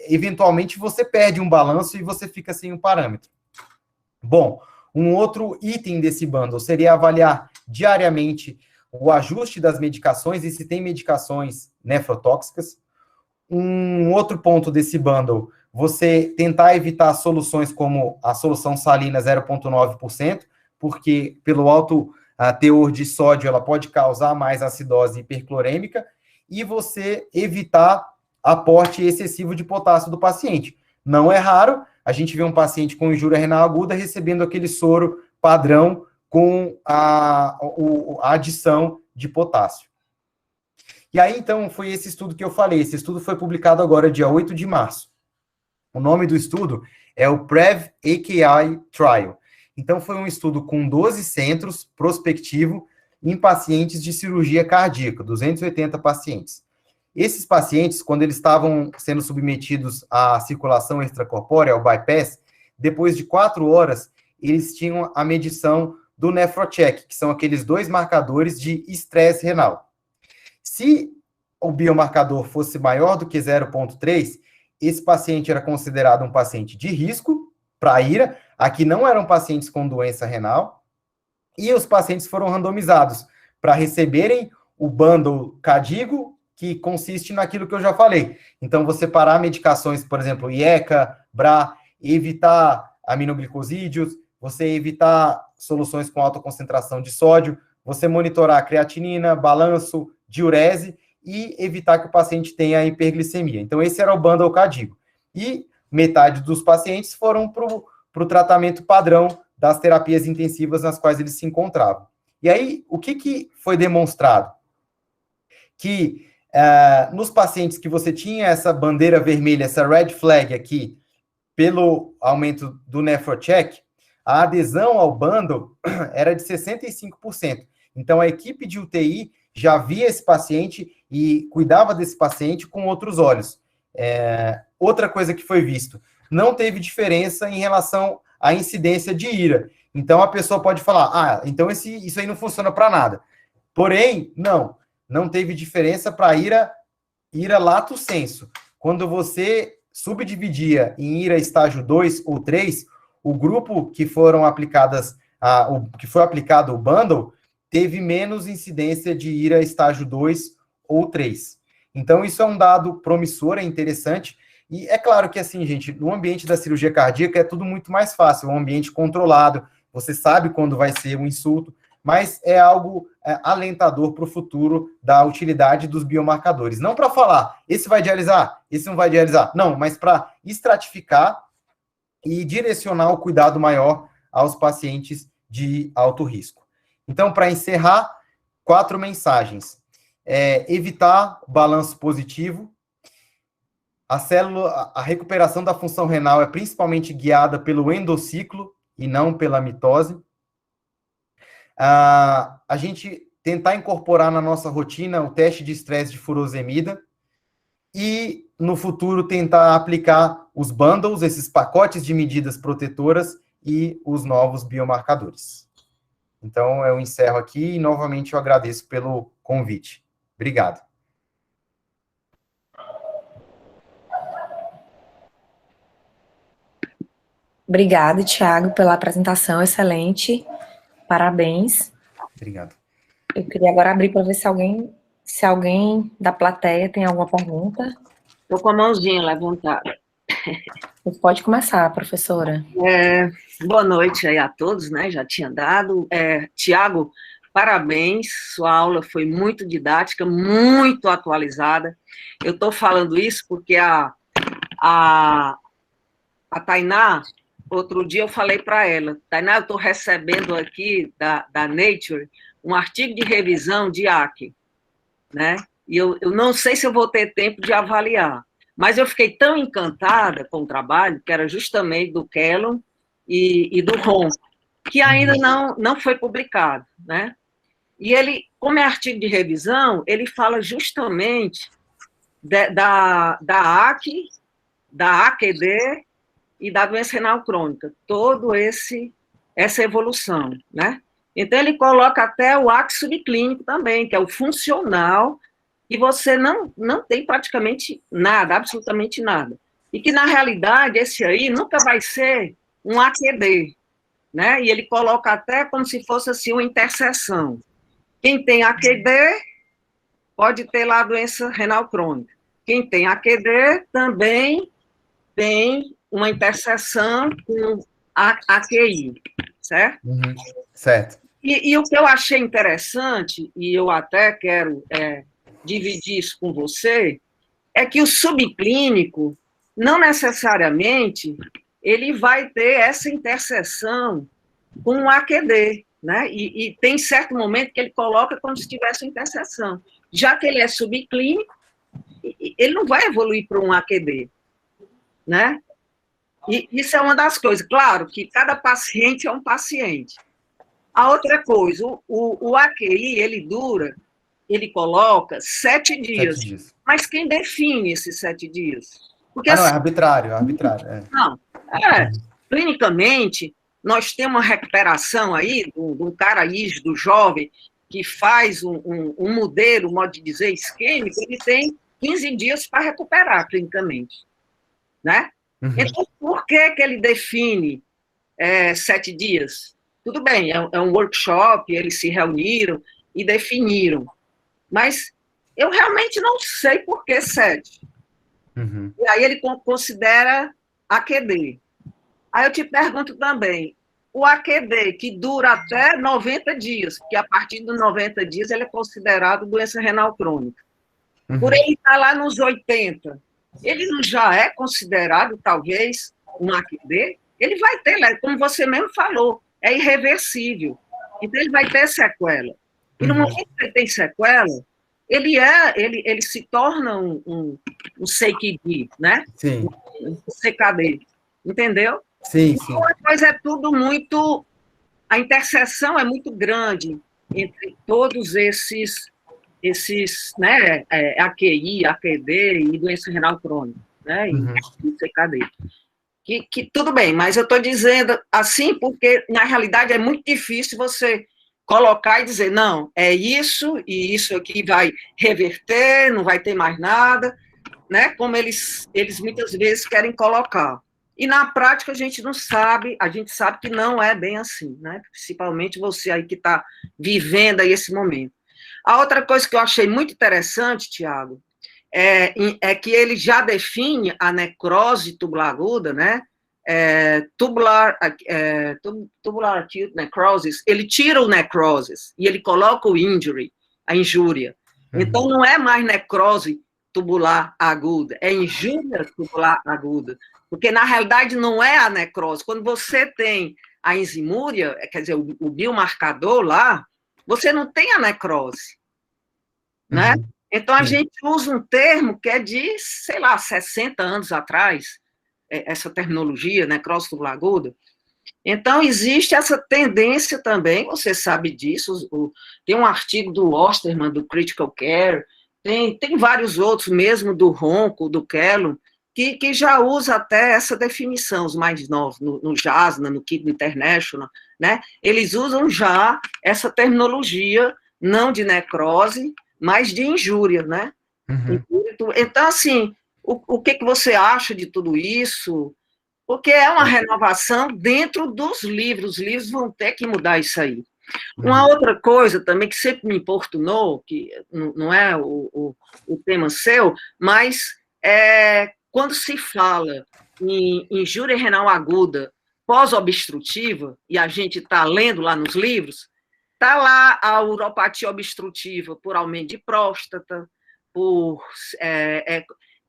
Eventualmente, você perde um balanço e você fica sem um parâmetro. Bom, um outro item desse bundle seria avaliar diariamente o ajuste das medicações e se tem medicações nefrotóxicas. Um outro ponto desse bundle, você tentar evitar soluções como a solução salina 0,9%, porque pelo alto teor de sódio ela pode causar mais acidose hiperclorêmica, e você evitar aporte excessivo de potássio do paciente. Não é raro a gente vê um paciente com injúria renal aguda recebendo aquele soro padrão com a adição de potássio. E aí, então, foi esse estudo que eu falei. Esse estudo foi publicado agora, dia 8 de março. O nome do estudo é o PREV-AKI Trial. Então, foi um estudo com 12 centros, prospectivo, em pacientes de cirurgia cardíaca, 280 pacientes. Esses pacientes, quando eles estavam sendo submetidos à circulação extracorpórea, ao bypass, depois de 4 horas, eles tinham a medição do NephroCheck, que são aqueles 2 marcadores de estresse renal. Se o biomarcador fosse maior do que 0,3, esse paciente era considerado um paciente de risco para a ira. Aqui não eram pacientes com doença renal. E os pacientes foram randomizados para receberem o bundle Cadigo, que consiste naquilo que eu já falei. Então, você parar medicações, por exemplo, IECA, BRA, evitar aminoglicosídeos, você evitar soluções com alta concentração de sódio, você monitorar creatinina, balanço, diurese e evitar que o paciente tenha hiperglicemia. Então, esse era o bundle Cadigo. E metade dos pacientes foram para o tratamento padrão das terapias intensivas nas quais eles se encontravam. E aí, o que foi demonstrado? Que nos pacientes que você tinha essa bandeira vermelha, essa red flag aqui, pelo aumento do NephroCheck, a adesão ao bundle era de 65%. Então, a equipe de UTI já via esse paciente e cuidava desse paciente com outros olhos. Outra coisa que foi visto, não teve diferença em relação à incidência de ira. Então, a pessoa pode falar, então isso aí não funciona para nada. Porém, não teve diferença para ira lato sensu. Quando você subdividia em ira estágio 2 ou 3, o grupo que foram aplicadas, que foi aplicado o bundle, teve menos incidência de ira estágio 2 ou 3. Então, isso é um dado promissor, é interessante. E é claro que, assim, gente, no ambiente da cirurgia cardíaca é tudo muito mais fácil, é um ambiente controlado, você sabe quando vai ser um insulto, mas é algo alentador para o futuro da utilidade dos biomarcadores. Não para falar, esse vai dialisar, esse não vai dialisar. Não, mas para estratificar e direcionar o cuidado maior aos pacientes de alto risco. Então, para encerrar, 4 mensagens. Evitar balanço positivo, A recuperação da função renal é principalmente guiada pelo endociclo e não pela mitose. A gente tentar incorporar na nossa rotina o teste de estresse de furosemida e, no futuro, tentar aplicar os bundles, esses pacotes de medidas protetoras e os novos biomarcadores. Então, eu encerro aqui e, novamente, eu agradeço pelo convite. Obrigado. Obrigada, Thiago, pela apresentação excelente. Parabéns. Obrigado. Eu queria agora abrir para ver se alguém da plateia tem alguma pergunta. Estou com a mãozinha levantada. Você pode começar, professora. Boa noite aí a todos, né? Já tinha dado. Tiago, parabéns, sua aula foi muito didática, muito atualizada. Eu estou falando isso porque a Tainá, outro dia eu falei para ela, Tainá, eu estou recebendo aqui da Nature um artigo de revisão de AC, né? E eu não sei se eu vou ter tempo de avaliar, mas eu fiquei tão encantada com o trabalho, que era justamente do Kellon e do Ron, que ainda não foi publicado, né? E ele, como é artigo de revisão, ele fala justamente da AC, da AQD e da doença renal crônica, essa evolução, né? Então, ele coloca até o AC subclínico também, que é o funcional, e você não tem praticamente nada, absolutamente nada. E que, na realidade, esse aí nunca vai ser um AQD, né? E ele coloca até como se fosse assim uma interseção. Quem tem AQD pode ter lá a doença renal crônica. Quem tem AQD também tem uma interseção com a AQI, certo? Certo. E o que eu achei interessante, e eu até quero dividir isso com você, é que o subclínico, não necessariamente, ele vai ter essa interseção com o AQD, né? E tem certo momento que ele coloca como se tivesse uma interseção. Já que ele é subclínico, ele não vai evoluir para um AQD, né? E isso é uma das coisas. Claro que cada paciente é um paciente. A outra coisa, o AQI, ele coloca 7 dias. 7 dias. Mas quem define esses 7 dias? Porque, não, é arbitrário, Não, clinicamente, nós temos uma recuperação aí, de um cara rígido, jovem, que faz um modelo, modo de dizer, isquêmico, ele tem 15 dias para recuperar clinicamente, né? Então, por que ele define 7 dias? Tudo bem, é um workshop, eles se reuniram e definiram, mas eu realmente não sei por que 7. E aí ele considera AQD. Aí eu te pergunto também, o AQD, que dura até 90 dias, porque a partir dos 90 dias ele é considerado doença renal crônica. Por ele estar lá nos 80, ele não já é considerado, talvez, um AQD? Ele vai ter, como você mesmo falou, é irreversível. Então, ele vai ter sequela. E no momento que ele tem sequela, ele se torna um CKD, né? Sim. Um CKD. Entendeu? Sim. Mas é tudo muito... A interseção é muito grande entre todos esses né, AQI, AQD e doença renal crônica, né, e CKD. Que tudo bem, mas eu estou dizendo assim porque, na realidade, é muito difícil você colocar e dizer, não, é isso, e isso aqui vai reverter, não vai ter mais nada, né, como eles muitas vezes querem colocar. E, na prática, a gente sabe que não é bem assim, né, principalmente você aí que está vivendo aí esse momento. A outra coisa que eu achei muito interessante, Tiago, é que ele já define a necrose tubular aguda, né? Tubular acute necrosis, ele tira o necrosis e ele coloca o injury, a injúria. Então, não é mais necrose tubular aguda, é injúria tubular aguda, porque, na realidade, não é a necrose. Quando você tem a enzimúria, quer dizer, o biomarcador lá, você não tem a necrose, né? Então, a gente usa um termo que é de, sei lá, 60 anos atrás, essa terminologia, necrose tubular aguda. Então, existe essa tendência também, você sabe disso, tem um artigo do Osterman, do Critical Care, tem vários outros, mesmo do Ronco, do Kellum, que já usa até essa definição, os mais novos, no JASNA, no Kidney International, né? Eles usam já essa terminologia, não de necrose, mas de injúria, né? Uhum. Então, assim, o que você acha de tudo isso? Porque é uma renovação dentro dos livros, os livros vão ter que mudar isso aí. Uma outra coisa também que sempre me importunou, que não é o tema seu, mas quando se fala em injúria renal aguda pós-obstrutiva, e a gente está lendo lá nos livros, está lá a uropatia obstrutiva por aumento de próstata, por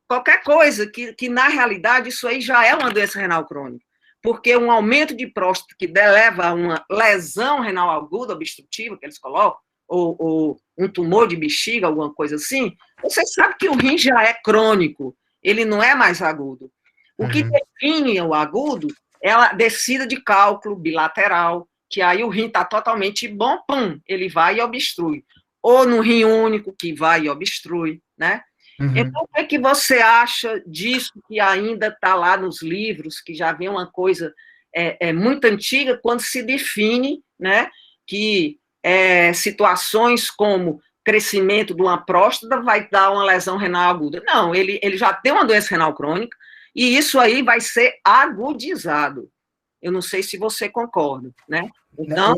qualquer coisa que, na realidade, isso aí já é uma doença renal crônica, porque um aumento de próstata que leva a uma lesão renal aguda obstrutiva, que eles colocam, ou um tumor de bexiga, alguma coisa assim, você sabe que o rim já é crônico, ele não é mais agudo. O que define o agudo é a descida de cálculo bilateral, que aí o rim está totalmente bom, pum, ele vai e obstrui. Ou no rim único, que vai e obstrui, né? Então, o que você acha disso que ainda está lá nos livros, que já vem uma coisa muito antiga, quando se define, né, que situações como crescimento de uma próstata vai dar uma lesão renal aguda? Não, ele já tem uma doença renal crônica, e isso aí vai ser agudizado. Eu não sei se você concorda, né? Então...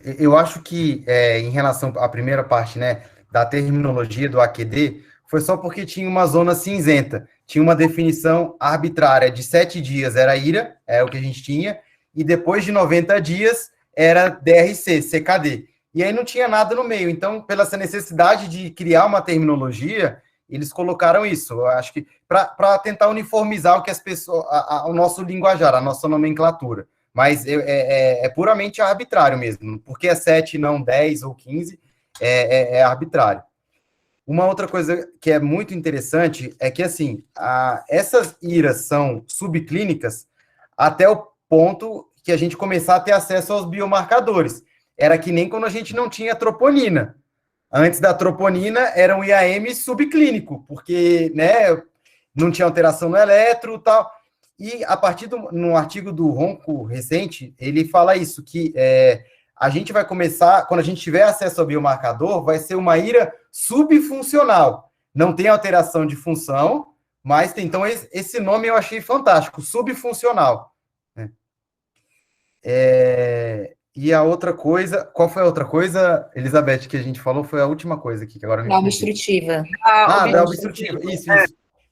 Eu acho que, em relação à primeira parte, né, da terminologia do AQD, foi só porque tinha uma zona cinzenta, tinha uma definição arbitrária de 7 dias era IRA, é o que a gente tinha, e depois de 90 dias era DRC, CKD. E aí não tinha nada no meio. Então, pela essa necessidade de criar uma terminologia, eles colocaram isso. Eu acho que para tentar uniformizar o que as pessoas, o nosso linguajar, a nossa nomenclatura. Mas é puramente arbitrário mesmo. Porque é 7, não 10 ou 15, é arbitrário. Uma outra coisa que é muito interessante é que, assim, essas IRAs são subclínicas até o ponto que a gente começar a ter acesso aos biomarcadores. Era que nem quando a gente não tinha troponina. Antes da troponina, era um IAM subclínico, porque, né, não tinha alteração no eletro e tal. E a partir no artigo do Ronco recente, ele fala isso, que a gente vai começar, quando a gente tiver acesso ao biomarcador, vai ser uma IRA subfuncional. Não tem alteração de função, mas tem. Então, esse nome eu achei fantástico, subfuncional. Né? E a outra coisa, qual foi a outra coisa, Elizabeth, que a gente falou? Foi a última coisa aqui, que agora me Da obstrutiva. da obstrutiva, isso.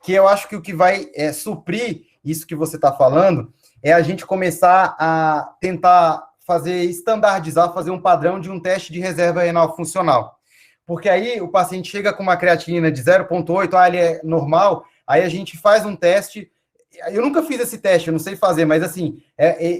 Que eu acho que o que vai suprir isso que você está falando é a gente começar a tentar estandardizar, fazer um padrão de um teste de reserva renal funcional. Porque aí o paciente chega com uma creatinina de 0,8, ele é normal, aí a gente faz um teste. Eu nunca fiz esse teste, eu não sei fazer, mas assim,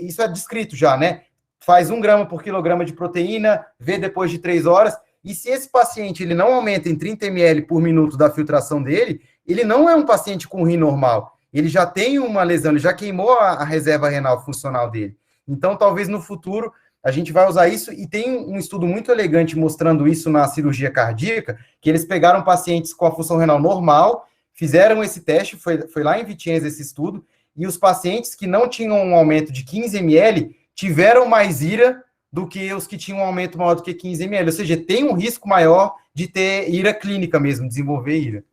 isso é descrito já, né? Faz 1 grama por quilograma de proteína, vê depois de 3 horas, e se esse paciente ele não aumenta em 30 ml por minuto da filtração dele, ele não é um paciente com rim normal, ele já tem uma lesão, ele já queimou a reserva renal funcional dele. Então, talvez no futuro a gente vai usar isso, e tem um estudo muito elegante mostrando isso na cirurgia cardíaca, que eles pegaram pacientes com a função renal normal, fizeram esse teste, foi lá em Vicenza esse estudo, e os pacientes que não tinham um aumento de 15 ml tiveram mais IRA do que os que tinham um aumento maior do que 15 ml, ou seja, tem um risco maior de ter IRA clínica mesmo, desenvolver IRA.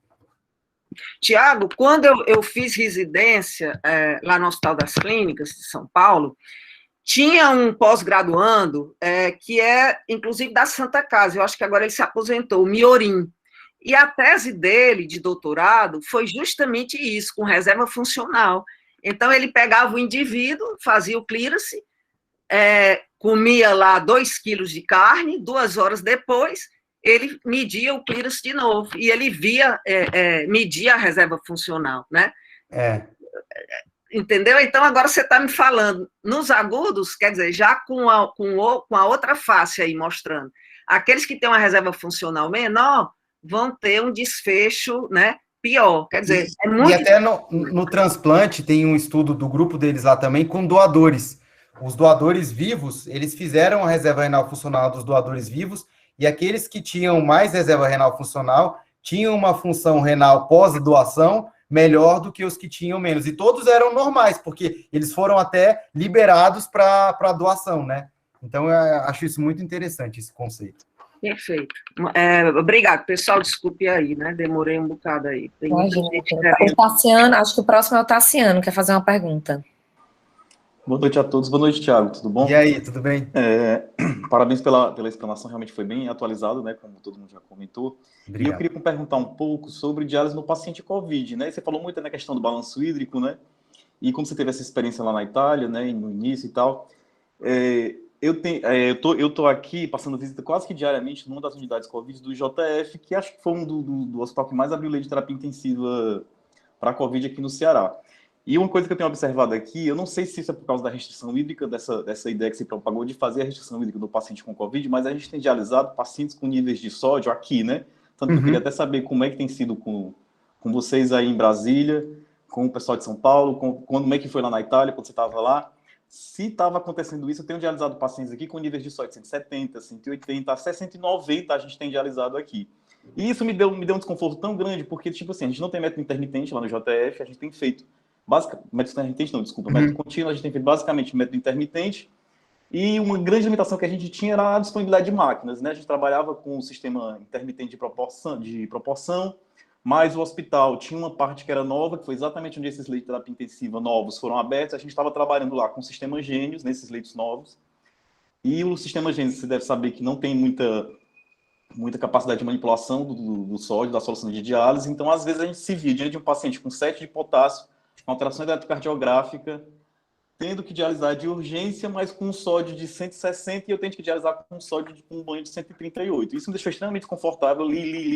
Tiago, quando eu fiz residência lá no Hospital das Clínicas de São Paulo, tinha um pós-graduando que inclusive, da Santa Casa, eu acho que agora ele se aposentou, o Miorim, e a tese dele, de doutorado, foi justamente isso, com reserva funcional. Então, ele pegava o indivíduo, fazia o clearance, comia lá 2 quilos de carne, 2 horas depois, ele media o clearance de novo, e ele media a reserva funcional, né? Entendeu? Então, agora você está me falando, nos agudos, quer dizer, já com a outra face aí mostrando, aqueles que têm uma reserva funcional menor, vão ter um desfecho, né, pior. Quer dizer, é muito... E até no transplante tem um estudo do grupo deles lá também com doadores. Os doadores vivos, eles fizeram a reserva renal funcional dos doadores vivos, e aqueles que tinham mais reserva renal funcional tinham uma função renal pós-doação melhor do que os que tinham menos. E todos eram normais, porque eles foram até liberados para doação, né? Então, eu acho isso muito interessante, esse conceito. Perfeito. Obrigado, pessoal, desculpe aí, né? Demorei um bocado aí. Tem muita gente o Tassiano, acho que o próximo é o Tassiano, quer fazer uma pergunta. Boa noite a todos. Boa noite, Thiago. Tudo bom? E aí, tudo bem? Parabéns pela explanação, realmente foi bem atualizado, né? Como todo mundo já comentou. Obrigado. E eu queria perguntar um pouco sobre diálise no paciente COVID, né? Você falou muito na questão do balanço hídrico, né? E como você teve essa experiência lá na Itália, né? No início e tal. Eu tô aqui passando visita quase que diariamente numa das unidades COVID do JF, que acho que foi um do hospital que mais abriu leite de terapia intensiva para a COVID aqui no Ceará. E uma coisa que eu tenho observado aqui, eu não sei se isso é por causa da restrição hídrica, dessa ideia que se propagou de fazer a restrição hídrica do paciente com COVID, mas a gente tem dialisado pacientes com níveis de sódio aqui, né? Tanto que eu queria até saber como é que tem sido com vocês aí em Brasília, com o pessoal de São Paulo, como é que foi lá na Itália, quando você estava lá. Se estava acontecendo isso, eu tenho dialisado pacientes aqui com níveis de sódio 170, 180, até 190 a gente tem dialisado aqui. E isso me deu um desconforto tão grande, porque, tipo assim, a gente não tem método intermitente lá no JF, a gente tem feito método intermitente não, desculpa, método contínuo, a gente tem feito basicamente método intermitente, e uma grande limitação que a gente tinha era a disponibilidade de máquinas, né? A gente trabalhava com um sistema intermitente de proporção, mas o hospital tinha uma parte que era nova, que foi exatamente onde esses leitos de terapia intensiva novos foram abertos, a gente estava trabalhando lá com o sistema Gênios, nesses leitos novos, e o sistema Gênios, você deve saber que não tem muita capacidade de manipulação do sódio, da solução de diálise, então às vezes a gente se via diante de um paciente com 7 de potássio, alteração eletrocardiográfica, tendo que dialisar de urgência, mas com um sódio de 160 e eu tenho que dialisar com um sódio com um banho de 138. Isso me deixou extremamente confortável,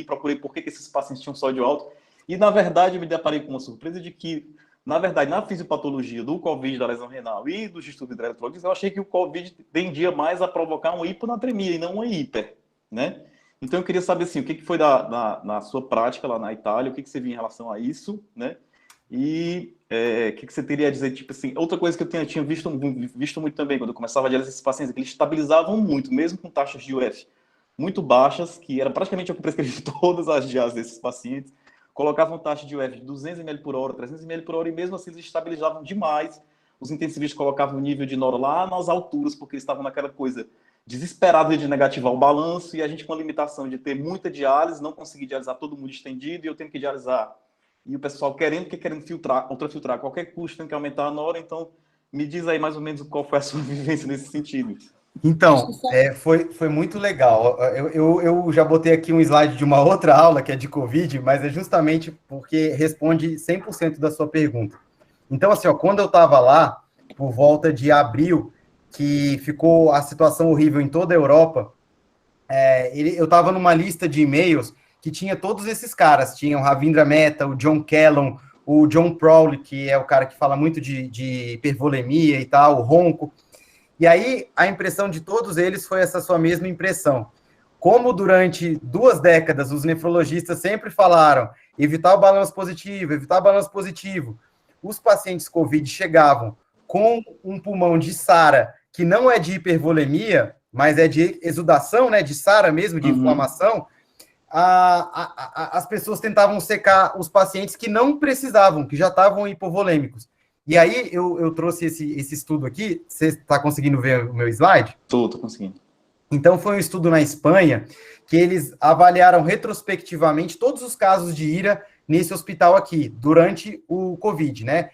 procurei por que esses pacientes tinham sódio alto, e na verdade eu me deparei com uma surpresa de que, na verdade, na fisiopatologia do COVID, da lesão renal e dos distúrbios hidroeletrólogos, eu achei que o COVID tendia mais a provocar uma hiponatremia e não uma hiper, né? Então eu queria saber, assim, o que foi na sua prática lá na Itália, o que você viu em relação a isso, né? E o que você teria a dizer, tipo assim, outra coisa que eu tinha visto muito também, quando eu começava a dialisar esses pacientes, é que eles estabilizavam muito, mesmo com taxas de UF muito baixas, que era praticamente o que eu prescrevi todas as diálises desses pacientes, colocavam taxa de UF de 200 ml por hora, 300 ml por hora, e mesmo assim eles estabilizavam demais. Os intensivistas colocavam o nível de noro lá nas alturas, porque eles estavam naquela coisa desesperada de negativar o balanço, e a gente com a limitação de ter muita diálise, não conseguir dialisar todo mundo estendido, e eu tenho que dialisar. E o pessoal querendo filtrar, ultrafiltrar a qualquer custo, tem que aumentar a nora. Então, me diz aí mais ou menos qual foi a sua vivência nesse sentido. Então, foi muito legal. Eu já botei aqui um slide de uma outra aula, que é de Covid, mas é justamente porque responde 100% da sua pergunta. Então, assim, quando eu estava lá, por volta de abril, que ficou a situação horrível em toda a Europa, eu estava numa lista de e-mails que tinha todos esses caras, tinha o Ravindra Mehta, o John Kellogg, o John Prowley, que é o cara que fala muito de hipervolemia e tal, o ronco. E aí, a impressão de todos eles foi essa sua mesma impressão. Como durante 2 décadas os nefrologistas sempre falaram evitar o balanço positivo, os pacientes COVID chegavam com um pulmão de SARA, que não é de hipervolemia, mas é de exudação, né, de SARA mesmo, de inflamação, as pessoas tentavam secar os pacientes que não precisavam, que já estavam hipovolêmicos. E aí eu trouxe esse estudo aqui. Você está conseguindo ver o meu slide? Tô conseguindo. Então, foi um estudo na Espanha que eles avaliaram retrospectivamente todos os casos de IRA nesse hospital aqui, durante o COVID, né?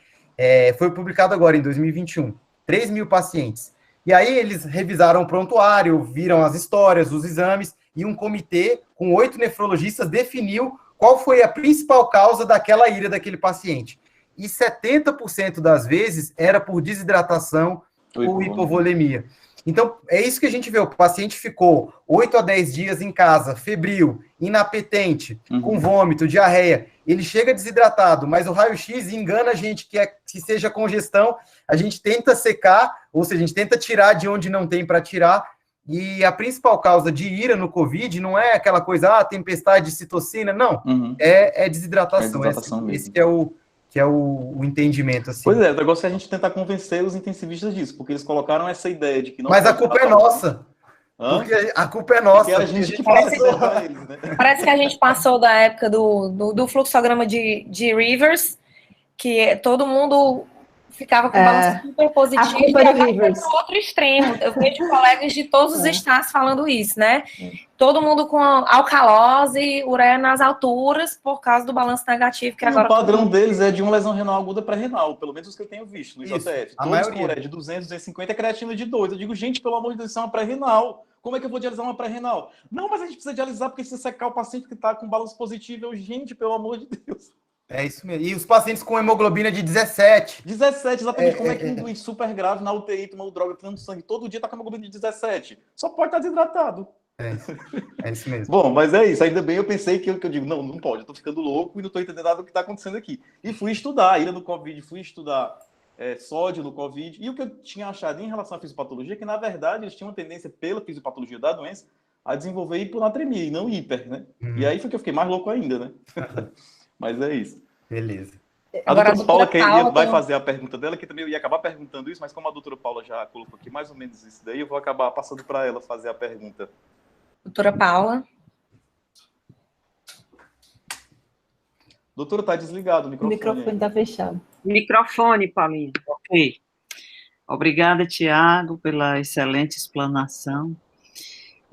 Foi publicado agora, em 2021. 3.000 pacientes. E aí eles revisaram o prontuário, viram as histórias, os exames, e um comitê com 8 nefrologistas definiu qual foi a principal causa daquela IRA daquele paciente. E 70% das vezes era por desidratação ou hipovolemia. Então, é isso que a gente vê. O paciente ficou 8 a 10 dias em casa, febril, inapetente, com vômito, diarreia. Ele chega desidratado, mas o raio-x engana a gente que seja congestão. A gente tenta secar, ou seja, a gente tenta tirar de onde não tem para tirar, E a principal causa de ira no COVID não é aquela coisa, tempestade de citocina, não. É desidratação. É desidratação mesmo. Esse que é o entendimento, assim. Pois é, o negócio é a gente tentar convencer os intensivistas disso, porque eles colocaram essa ideia de que não... Mas a culpa é nossa. Porque a culpa é nossa. Porque era a gente que passou para eles, né? Parece que a gente passou da época do fluxograma de Rivers, que todo mundo ficava com balanço super positivo, e agora foi para o outro extremo. Eu vejo colegas de todos os estados falando isso, né? Todo mundo com alcalose, ureia nas alturas, por causa do balanço negativo. Que agora o padrão deles é de uma lesão renal aguda pré-renal, pelo menos os que eu tenho visto no Isso, IJF. a Todos maioria. com ureia de 200, 250 e creatina de 2. Eu digo, gente, pelo amor de Deus, isso é uma pré-renal. Como é que eu vou dialisar uma pré-renal? Não, mas a gente precisa dialisar porque precisa secar o paciente que está com balanço positivo. Eu, gente, pelo amor de Deus. É isso mesmo. E os pacientes com hemoglobina de 17. 17, exatamente. Como é que um doente super grave na UTI, tomando droga, tomando sangue, todo dia tá com hemoglobina de 17? Só pode estar desidratado. É isso mesmo. Bom, mas é isso. Ainda bem eu pensei que eu digo, não pode. Eu tô ficando louco e não tô entendendo nada do que tá acontecendo aqui. E fui estudar a ira no COVID, fui estudar sódio no COVID. E o que eu tinha achado em relação à fisiopatologia é que, na verdade, eles tinham uma tendência, pela fisiopatologia da doença, a desenvolver hiponatremia e não hiper, né? E aí foi que eu fiquei mais louco ainda, né? Mas é isso. Beleza. A doutora Paula vai fazer a pergunta dela, que também eu ia acabar perguntando isso, mas como a doutora Paula já colocou aqui mais ou menos isso daí, eu vou acabar passando para ela fazer a pergunta. Doutora Paula. Doutora, está desligado o microfone. O microfone está fechado. Microfone, Paulinho. Ok. Obrigada, Tiago, pela excelente explanação.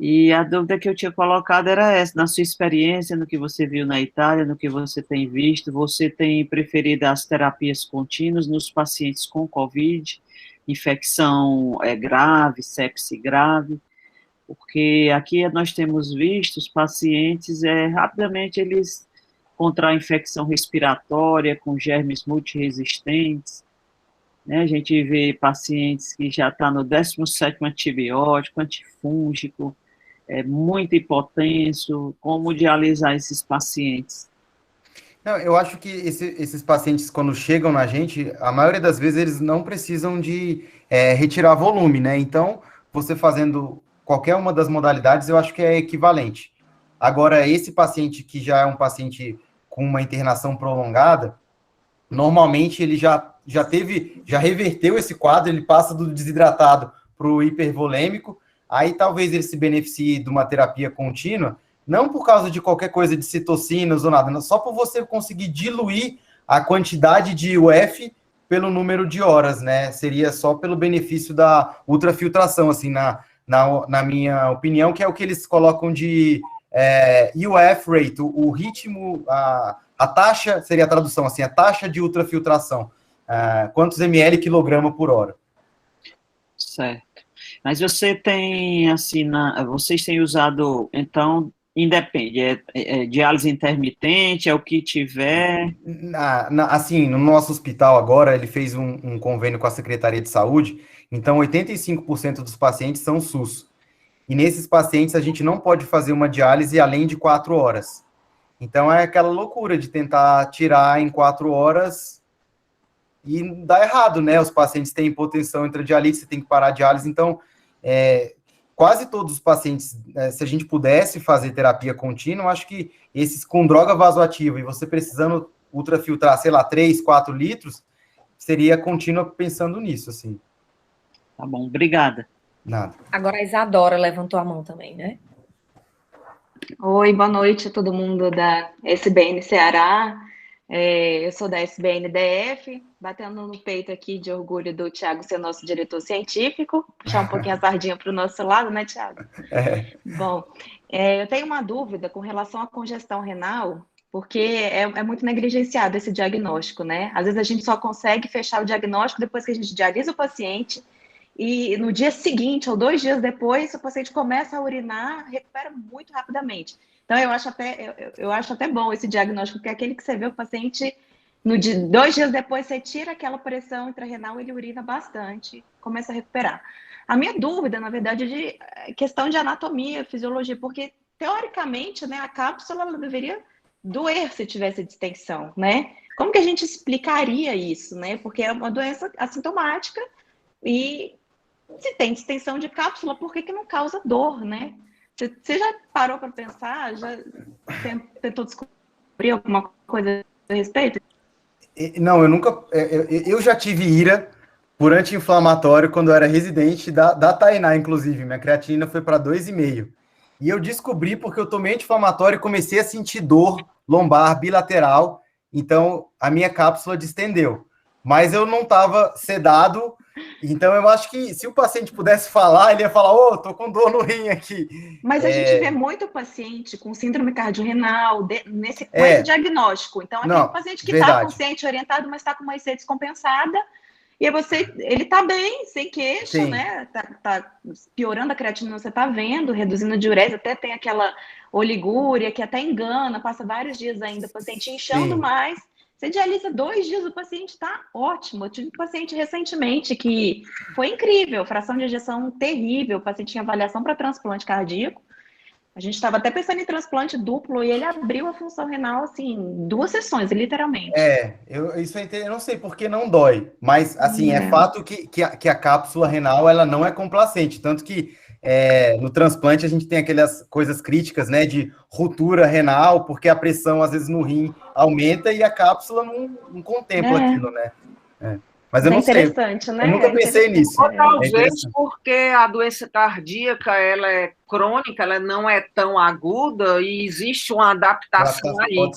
E a dúvida que eu tinha colocado era essa, na sua experiência, no que você viu na Itália, no que você tem visto, você tem preferido as terapias contínuas nos pacientes com COVID, infecção grave, sepse grave, porque aqui nós temos visto os pacientes, rapidamente eles contraem infecção respiratória com germes multiresistentes, né? A gente vê pacientes que já estão no 17º antibiótico, antifúngico, muito hipotenso, como dialisar esses pacientes? Não, eu acho que esses pacientes, quando chegam na gente, a maioria das vezes eles não precisam de retirar volume, né? Então, você fazendo qualquer uma das modalidades, eu acho que é equivalente. Agora, esse paciente que já é um paciente com uma internação prolongada, normalmente ele já reverteu esse quadro, ele passa do desidratado para o hipervolêmico. Aí talvez ele se beneficie de uma terapia contínua, não por causa de qualquer coisa de citocinas ou nada, só por você conseguir diluir a quantidade de UF pelo número de horas, né? Seria só pelo benefício da ultrafiltração, assim, na minha opinião, que é o que eles colocam de UF rate, o ritmo, a taxa, seria a tradução, assim, a taxa de ultrafiltração, quantos ml quilograma por hora. Certo. Mas você tem, assim, vocês têm usado, então, independe, diálise intermitente, é o que tiver? Assim, no nosso hospital agora, ele fez um convênio com a Secretaria de Saúde, então 85% dos pacientes são SUS. E nesses pacientes a gente não pode fazer uma diálise além de 4 horas. Então é aquela loucura de tentar tirar em 4 horas... E dá errado, né? Os pacientes têm hipotensão intradialítica, você tem que parar a diálise. Então, quase todos os pacientes, se a gente pudesse fazer terapia contínua, eu acho que esses com droga vasoativa e você precisando ultrafiltrar, sei lá, 3, 4 litros, seria contínua pensando nisso, assim. Tá bom, obrigada. Nada. Agora a Isadora levantou a mão também, né? Oi, boa noite a todo mundo da SBN Ceará. Eu sou da SBN-DF, batendo no peito aqui de orgulho do Tiago ser nosso diretor científico, puxar um pouquinho a sardinha para o nosso lado, né, Tiago? Bom, eu tenho uma dúvida com relação à congestão renal, porque é muito negligenciado esse diagnóstico, né? Às vezes a gente só consegue fechar o diagnóstico depois que a gente dialisa o paciente e no dia seguinte ou 2 dias depois o paciente começa a urinar, recupera muito rapidamente. Então, eu acho até bom esse diagnóstico, porque é aquele que você vê o paciente, 2 dias depois, você tira aquela pressão intrarrenal, ele urina bastante, começa a recuperar. A minha dúvida, na verdade, é questão de anatomia, fisiologia, porque, teoricamente, né, a cápsula ela deveria doer se tivesse distensão, né? Como que a gente explicaria isso, né? Porque é uma doença assintomática e Se tem distensão de cápsula, por que não causa dor, né? Você já parou para pensar? Já tentou descobrir alguma coisa a respeito? Não, eu nunca... Eu já tive IRA por anti-inflamatório quando eu era residente da Tainá, inclusive. Minha creatinina foi para 2,5. E eu descobri porque eu tomei anti-inflamatório e comecei a sentir dor lombar bilateral. Então, a minha cápsula distendeu. Mas eu não estava sedado. Então, eu acho que se o paciente pudesse falar, ele ia falar, ô, tô com dor no rim aqui. Mas a gente vê muito paciente com síndrome cardiorrenal com esse diagnóstico. Então, aquele paciente que está consciente, orientado, mas está com uma IC descompensada, e aí ele está bem, sem queixa, sim, né? Tá piorando a creatinina, você está vendo, reduzindo a diurese, até tem aquela oligúria que até engana, passa vários dias ainda, o paciente inchando, sim, mais. Você dialisa 2 dias, o paciente está ótimo. Eu tive um paciente recentemente que foi incrível, fração de ejeção terrível, o paciente tinha avaliação para transplante cardíaco. A gente estava até pensando em transplante duplo e ele abriu a função renal, assim, 2 sessões, literalmente. Eu não sei por que não dói, mas, assim, é fato que a cápsula renal, ela não é complacente, tanto que no transplante a gente tem aquelas coisas críticas, né, de ruptura renal, porque a pressão, às vezes, no rim aumenta e a cápsula não contempla aquilo, né? Mas eu não sei. Interessante, né? Eu nunca pensei nisso. Ou talvez porque a doença cardíaca, ela é crônica, ela não é tão aguda e existe uma adaptação aí.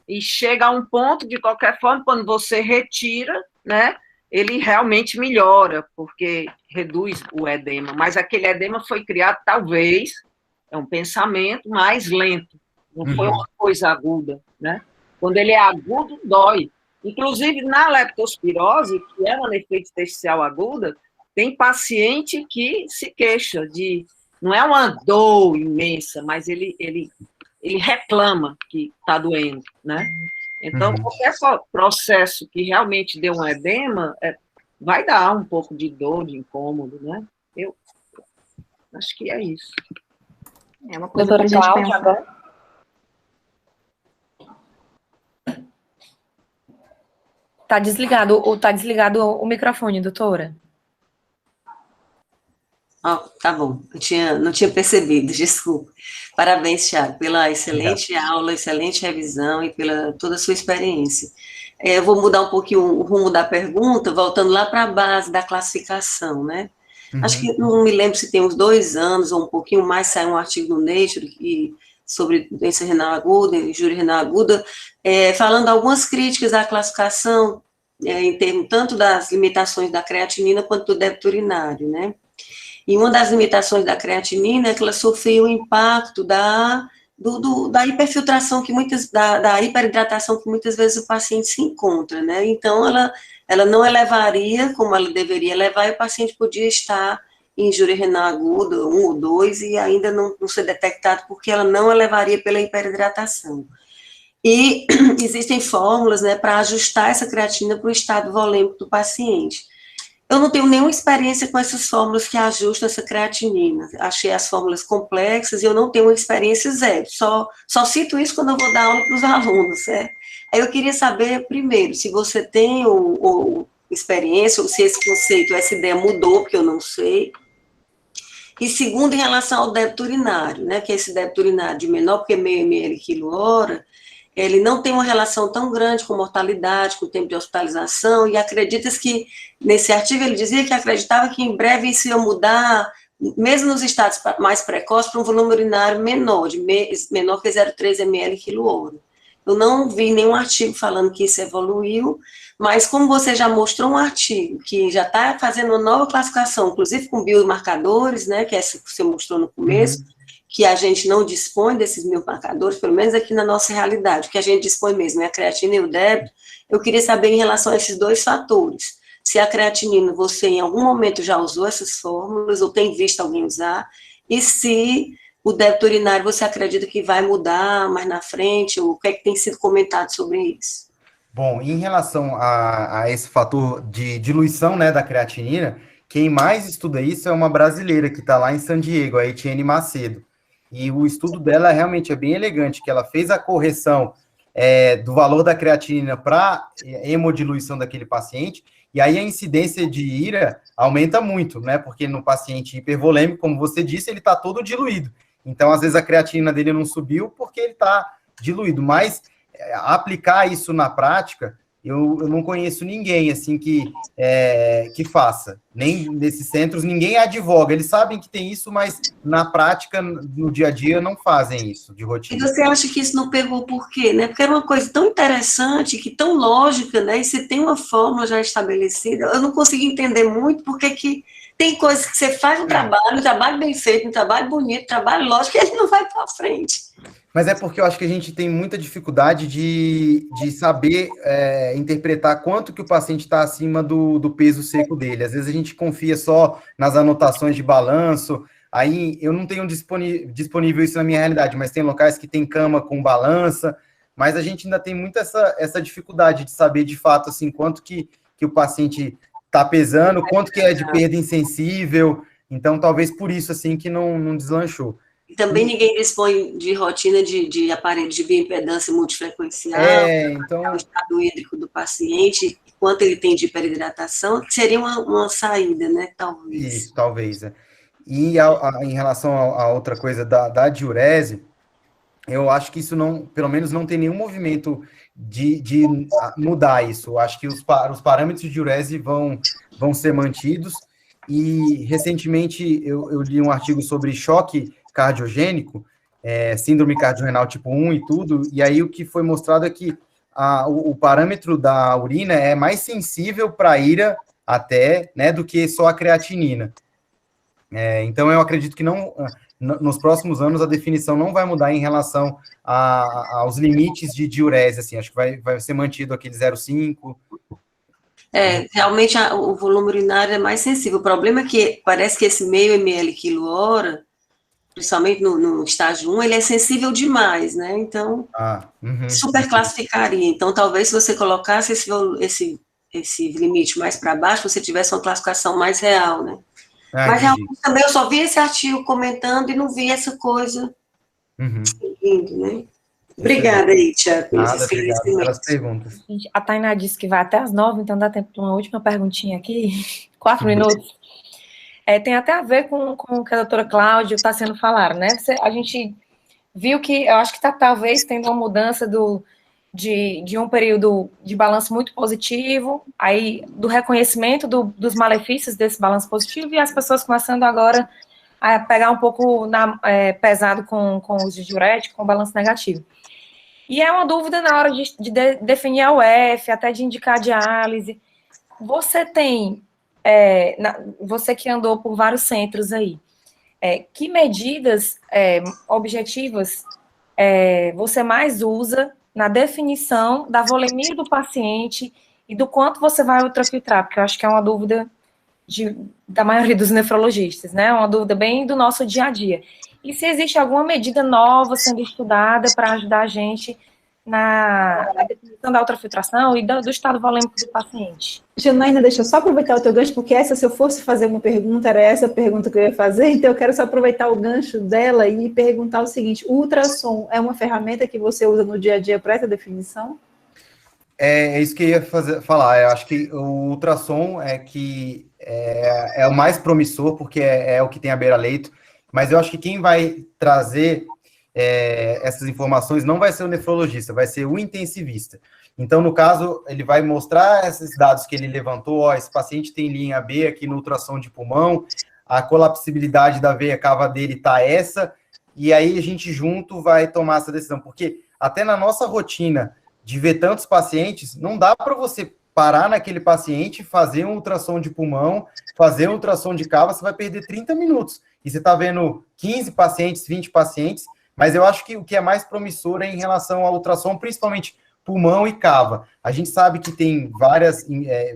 E chega a um ponto, de qualquer forma, quando você retira, né, ele realmente melhora, porque reduz o edema. Mas aquele edema foi criado, talvez, é um pensamento mais lento. Não foi uma coisa aguda, né? Quando ele é agudo, dói. Inclusive, na leptospirose, que é uma nefrite intersticial aguda, tem paciente que se queixa de... Não é uma dor imensa, mas ele reclama que está doendo, né? Então, qualquer processo que realmente dê um edema, vai dar um pouco de dor, de incômodo, né? Eu acho que é isso. É uma coisa para a gente pensar. Agora. Tá desligado o microfone, doutora. Tá bom, não tinha percebido, desculpa. Parabéns, Thiago, pela excelente aula, excelente revisão e pela toda a sua experiência. Eu vou mudar um pouquinho o rumo da pergunta, voltando lá para a base da classificação, né? Acho que, não me lembro se tem uns 2 anos ou um pouquinho mais, saiu um artigo no Nature sobre doença renal aguda, injúria renal aguda, falando algumas críticas à classificação, em termos tanto das limitações da creatinina quanto do débito urinário, né? E uma das limitações da creatinina é que ela sofreu o impacto da hiperfiltração, da hiperidratação que muitas vezes o paciente se encontra, né? Então, ela não elevaria como ela deveria elevar, e o paciente podia estar em injúria renal aguda, 1 ou 2, e ainda não ser detectado, porque ela não elevaria pela hiperidratação. E existem fórmulas, né, para ajustar essa creatina para o estado volêmico do paciente. Eu não tenho nenhuma experiência com essas fórmulas que ajustam essa creatinina. Achei as fórmulas complexas e eu não tenho uma experiência zero. Só cito isso quando eu vou dar aula para os alunos, certo? Aí eu queria saber, primeiro, se você tem ou experiência, ou se esse conceito, essa ideia mudou, porque eu não sei. E segundo, em relação ao débito urinário, né, que é esse débito urinário de menor que meio ml quilo-hora, ele não tem uma relação tão grande com mortalidade, com o tempo de hospitalização, e acredita-se que, nesse artigo, ele dizia que acreditava que em breve isso ia mudar, mesmo nos estados mais precoces, para um volume urinário menor que 0,3 ml quilo-hora. Eu não vi nenhum artigo falando que isso evoluiu, mas como você já mostrou um artigo que já está fazendo uma nova classificação, inclusive com biomarcadores, né, que é essa que você mostrou no começo, que a gente não dispõe desses biomarcadores, pelo menos aqui na nossa realidade, o que a gente dispõe mesmo é a creatina e o débito. Eu queria saber em relação a esses 2 fatores, se a creatinina você em algum momento já usou essas fórmulas, ou tem visto alguém usar, e se o débito urinário você acredita que vai mudar mais na frente, ou o que é que tem sido comentado sobre isso? Bom, em relação a esse fator de diluição, né, da creatinina, quem mais estuda isso é uma brasileira que está lá em San Diego, a Etienne Macedo. E o estudo dela realmente é bem elegante, que ela fez a correção do valor da creatinina para hemodiluição daquele paciente, E aí a incidência de IRA aumenta muito, né? Porque no paciente hipervolêmico, como você disse, ele está todo diluído. Então, às vezes, a creatinina dele não subiu porque ele está diluído. Mas aplicar isso na prática, eu não conheço ninguém assim que faça. Nem nesses centros, ninguém advoga. Eles sabem que tem isso, mas na prática, no dia a dia, não fazem isso de rotina. E você acha que isso não pegou por quê? Né? Porque era uma coisa tão interessante, que tão lógica, né? E se tem uma fórmula já estabelecida, eu não consigo entender muito porque que tem coisas que você faz um trabalho bem feito, um trabalho bonito, um trabalho lógico, e ele não vai para frente. Mas é porque eu acho que a gente tem muita dificuldade de saber interpretar quanto que o paciente está acima do peso seco dele. Às vezes a gente confia só nas anotações de balanço, aí eu não tenho disponível isso na minha realidade, mas tem locais que tem cama com balança, mas a gente ainda tem muito essa dificuldade de saber de fato assim, quanto que o paciente está pesando, quanto que é de perda insensível, então talvez por isso assim que não deslanchou. E também ninguém dispõe de rotina de aparelho de bioimpedância multifrequencial, então o estado hídrico do paciente, quanto ele tem de hiperidratação, que seria uma saída, né, talvez. Isso, talvez. E em relação a outra coisa da diurese, eu acho que isso pelo menos não tem nenhum movimento de mudar isso. Eu acho que os parâmetros de diurese vão ser mantidos, e recentemente eu li um artigo sobre choque cardiogênico, síndrome cardiorrenal tipo 1 e tudo, e aí o que foi mostrado é que o parâmetro da urina é mais sensível para a IRA até, né, do que só a creatinina. Então eu acredito que nos próximos anos a definição não vai mudar em relação aos limites de diurese, assim, acho que vai ser mantido aquele 0,5. Realmente o volume urinário é mais sensível. O problema é que parece que esse meio ml quilo-hora, principalmente no estágio 1, ele é sensível demais, né? Então, super classificaria. Então, talvez se você colocasse esse limite mais para baixo, você tivesse uma classificação mais real, né? Mas realmente também eu só vi esse artigo comentando e não vi essa coisa seguindo, né? Obrigada aí, Tiago, pelos pelas perguntas. A Tainá disse que vai até às 9, então dá tempo para uma última perguntinha aqui, 4 minutos. Tem até a ver com o que a doutora Cláudia está sendo falar, né? A gente viu que, eu acho que está talvez tendo uma mudança de um período de balanço muito positivo, aí do reconhecimento dos malefícios desse balanço positivo, e as pessoas começando agora a pegar um pouco pesado com o uso de diurético, com o balanço negativo. E é uma dúvida na hora de definir a UF, até de indicar diálise. Você tem, você que andou por vários centros aí, que medidas objetivas você mais usa na definição da volemia do paciente e do quanto você vai ultrafiltrar? Porque eu acho que é uma dúvida da maioria dos nefrologistas, né? Uma dúvida bem do nosso dia a dia. E se existe alguma medida nova sendo estudada para ajudar a gente na definição da ultrafiltração e do estado volêmico do paciente? Janaína, deixa eu só aproveitar o teu gancho, porque se eu fosse fazer uma pergunta, era essa a pergunta que eu ia fazer, então eu quero só aproveitar o gancho dela e perguntar o seguinte: o ultrassom é uma ferramenta que você usa no dia a dia para essa definição? É isso que eu ia falar. Eu acho que o ultrassom é o mais promissor, porque é o que tem a beira-leito, mas eu acho que quem vai trazer essas informações não vai ser o nefrologista, vai ser o intensivista. Então, no caso, ele vai mostrar esses dados que ele levantou, esse paciente tem linha B aqui no ultrassom de pulmão, a colapsibilidade da veia cava dele está essa, e aí a gente junto vai tomar essa decisão, porque até na nossa rotina de ver tantos pacientes, não dá para você parar naquele paciente, fazer um ultrassom de pulmão, fazer um ultrassom de cava, você vai perder 30 minutos. E você está vendo 15 pacientes, 20 pacientes, mas eu acho que o que é mais promissor é em relação ao ultrassom, principalmente pulmão e cava. A gente sabe que tem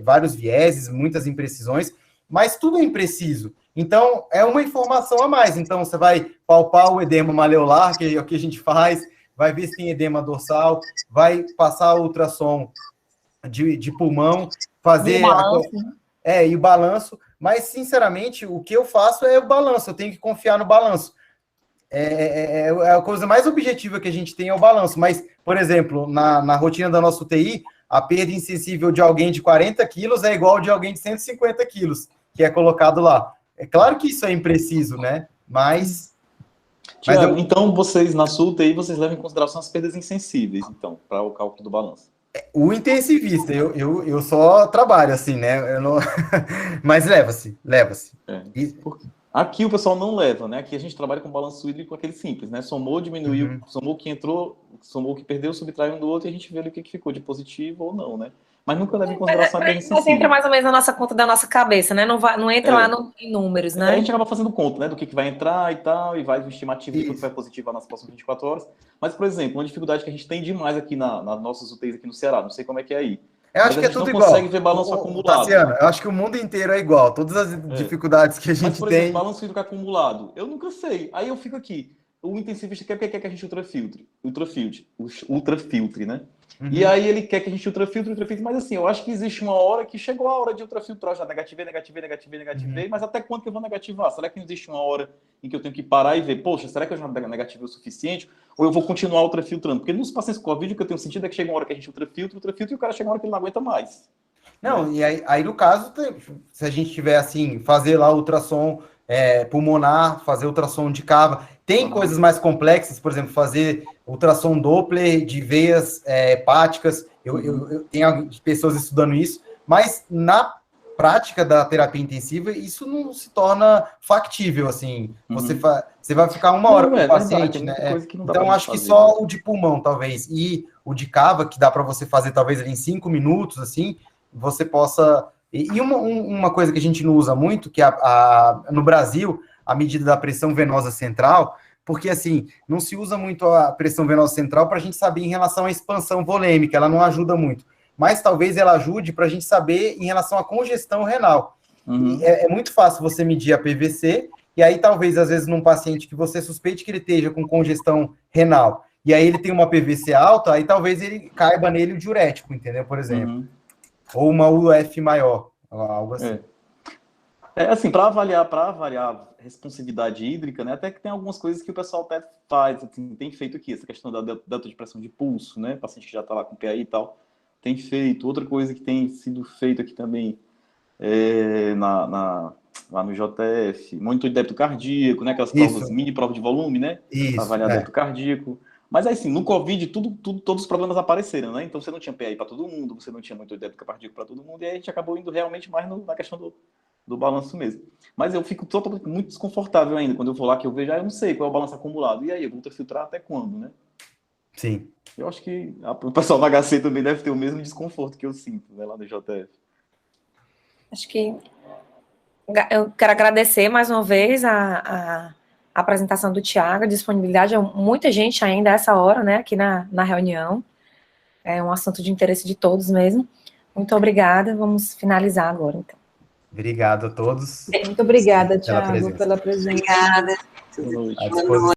vários vieses, muitas imprecisões, mas tudo é impreciso. Então, é uma informação a mais. Então, você vai palpar o edema maleolar, que é o que a gente faz, vai ver se tem edema dorsal, vai passar o ultrassom de pulmão, fazer e o balanço, mas sinceramente o que eu faço é o balanço, eu tenho que confiar no balanço. A coisa mais objetiva que a gente tem é o balanço, mas, por exemplo, na rotina da nossa UTI, a perda insensível de alguém de 40 quilos é igual de alguém de 150 quilos, que é colocado lá. É claro que isso é impreciso, né? Mas então, vocês, na sua UTI, vocês levam em consideração as perdas insensíveis, então, para o cálculo do balanço. O intensivista, eu só trabalho assim, né? Eu não... Mas leva-se. Aqui o pessoal não leva, né? Aqui a gente trabalha com balanço hídrico, aquele simples, né? Somou, diminuiu, somou o que entrou, somou o que perdeu, subtrai um do outro e a gente vê ali o que ficou de positivo ou não, né? Mas nunca leva em consideração a perda insensível. Mas entra mais ou menos na nossa conta da nossa cabeça, né? Não entra lá em números, né? A gente acaba fazendo conta, né? Do que vai entrar e tal, e vai uma estimativa de quanto vai positivar nas próximas 24 horas. Mas, por exemplo, uma dificuldade que a gente tem demais aqui nas nossas UTIs aqui no Ceará, não sei como é que é aí. Eu acho que é tudo igual. A gente não consegue ver balanço acumulado. Tassiano, eu acho que o mundo inteiro é igual. Todas as dificuldades que a gente por tem... exemplo, balanço hídrico acumulado, eu nunca sei. Aí eu fico aqui. O intensivista quer que a gente ultrafiltre, né? E aí ele quer que a gente ultrafiltre, mas assim, eu acho que existe uma hora que chegou a hora de ultrafiltrar, já negativei, mas até quando que eu vou negativar? Será que não existe uma hora em que eu tenho que parar e ver, poxa, será que eu já negativei o suficiente? Ou eu vou continuar ultrafiltrando? Porque nos pacientes com Covid, o que eu tenho sentido é que chega uma hora que a gente ultrafiltra, e o cara chega uma hora que ele não aguenta mais. Não, e aí no caso, se a gente tiver assim, fazer lá ultrassom pulmonar, fazer ultrassom de cava, tem coisas mais complexas, por exemplo, fazer ultrassom Doppler de veias hepáticas, eu tenho pessoas estudando isso, mas na prática da terapia intensiva, isso não se torna factível, assim, você vai ficar uma hora com o paciente, né? Então, acho que só o de pulmão, talvez, e o de cava, que dá para você fazer, talvez, ali em 5 minutos, assim, você possa... E uma coisa que a gente não usa muito, que no Brasil, a medida da pressão venosa central, porque, assim, não se usa muito a pressão venosa central para a gente saber em relação à expansão volêmica, ela não ajuda muito. Mas talvez ela ajude para a gente saber em relação à congestão renal. É muito fácil você medir a PVC, e aí talvez, às vezes, num paciente que você suspeite que ele esteja com congestão renal, e aí ele tem uma PVC alta, aí talvez ele caiba nele o diurético, entendeu? Por exemplo. Ou uma UF maior, algo assim. Assim, para avaliar responsividade hídrica, né, até que tem algumas coisas que o pessoal até faz, assim, tem feito aqui, essa questão da delta de pressão de pulso, né, paciente que já está lá com PAI e tal, tem feito. Outra coisa que tem sido feito aqui também, lá no JF, monitor de débito cardíaco, né, aquelas provas, mini prova de volume, né, para avaliar débito cardíaco. Mas aí sim, no Covid, todos os problemas apareceram, né? Então você não tinha PAI para todo mundo, você não tinha monitor de débito cardíaco para todo mundo, e aí a gente acabou indo realmente mais na questão do balanço mesmo. Mas eu fico totalmente muito desconfortável ainda quando eu vou lá, que eu vejo, eu não sei qual é o balanço acumulado. E aí, eu vou ultrafiltrar até quando, né? Sim. Eu acho que o pessoal da HC também deve ter o mesmo desconforto que eu sinto, né, lá no JF. Acho que eu quero agradecer mais uma vez a apresentação do Thiago, a disponibilidade, muita gente ainda a essa hora, né, aqui na reunião. É um assunto de interesse de todos mesmo. Muito obrigada, vamos finalizar agora, então. Obrigado a todos. Muito obrigada, Thiago, pela presença. Obrigada. Boa noite.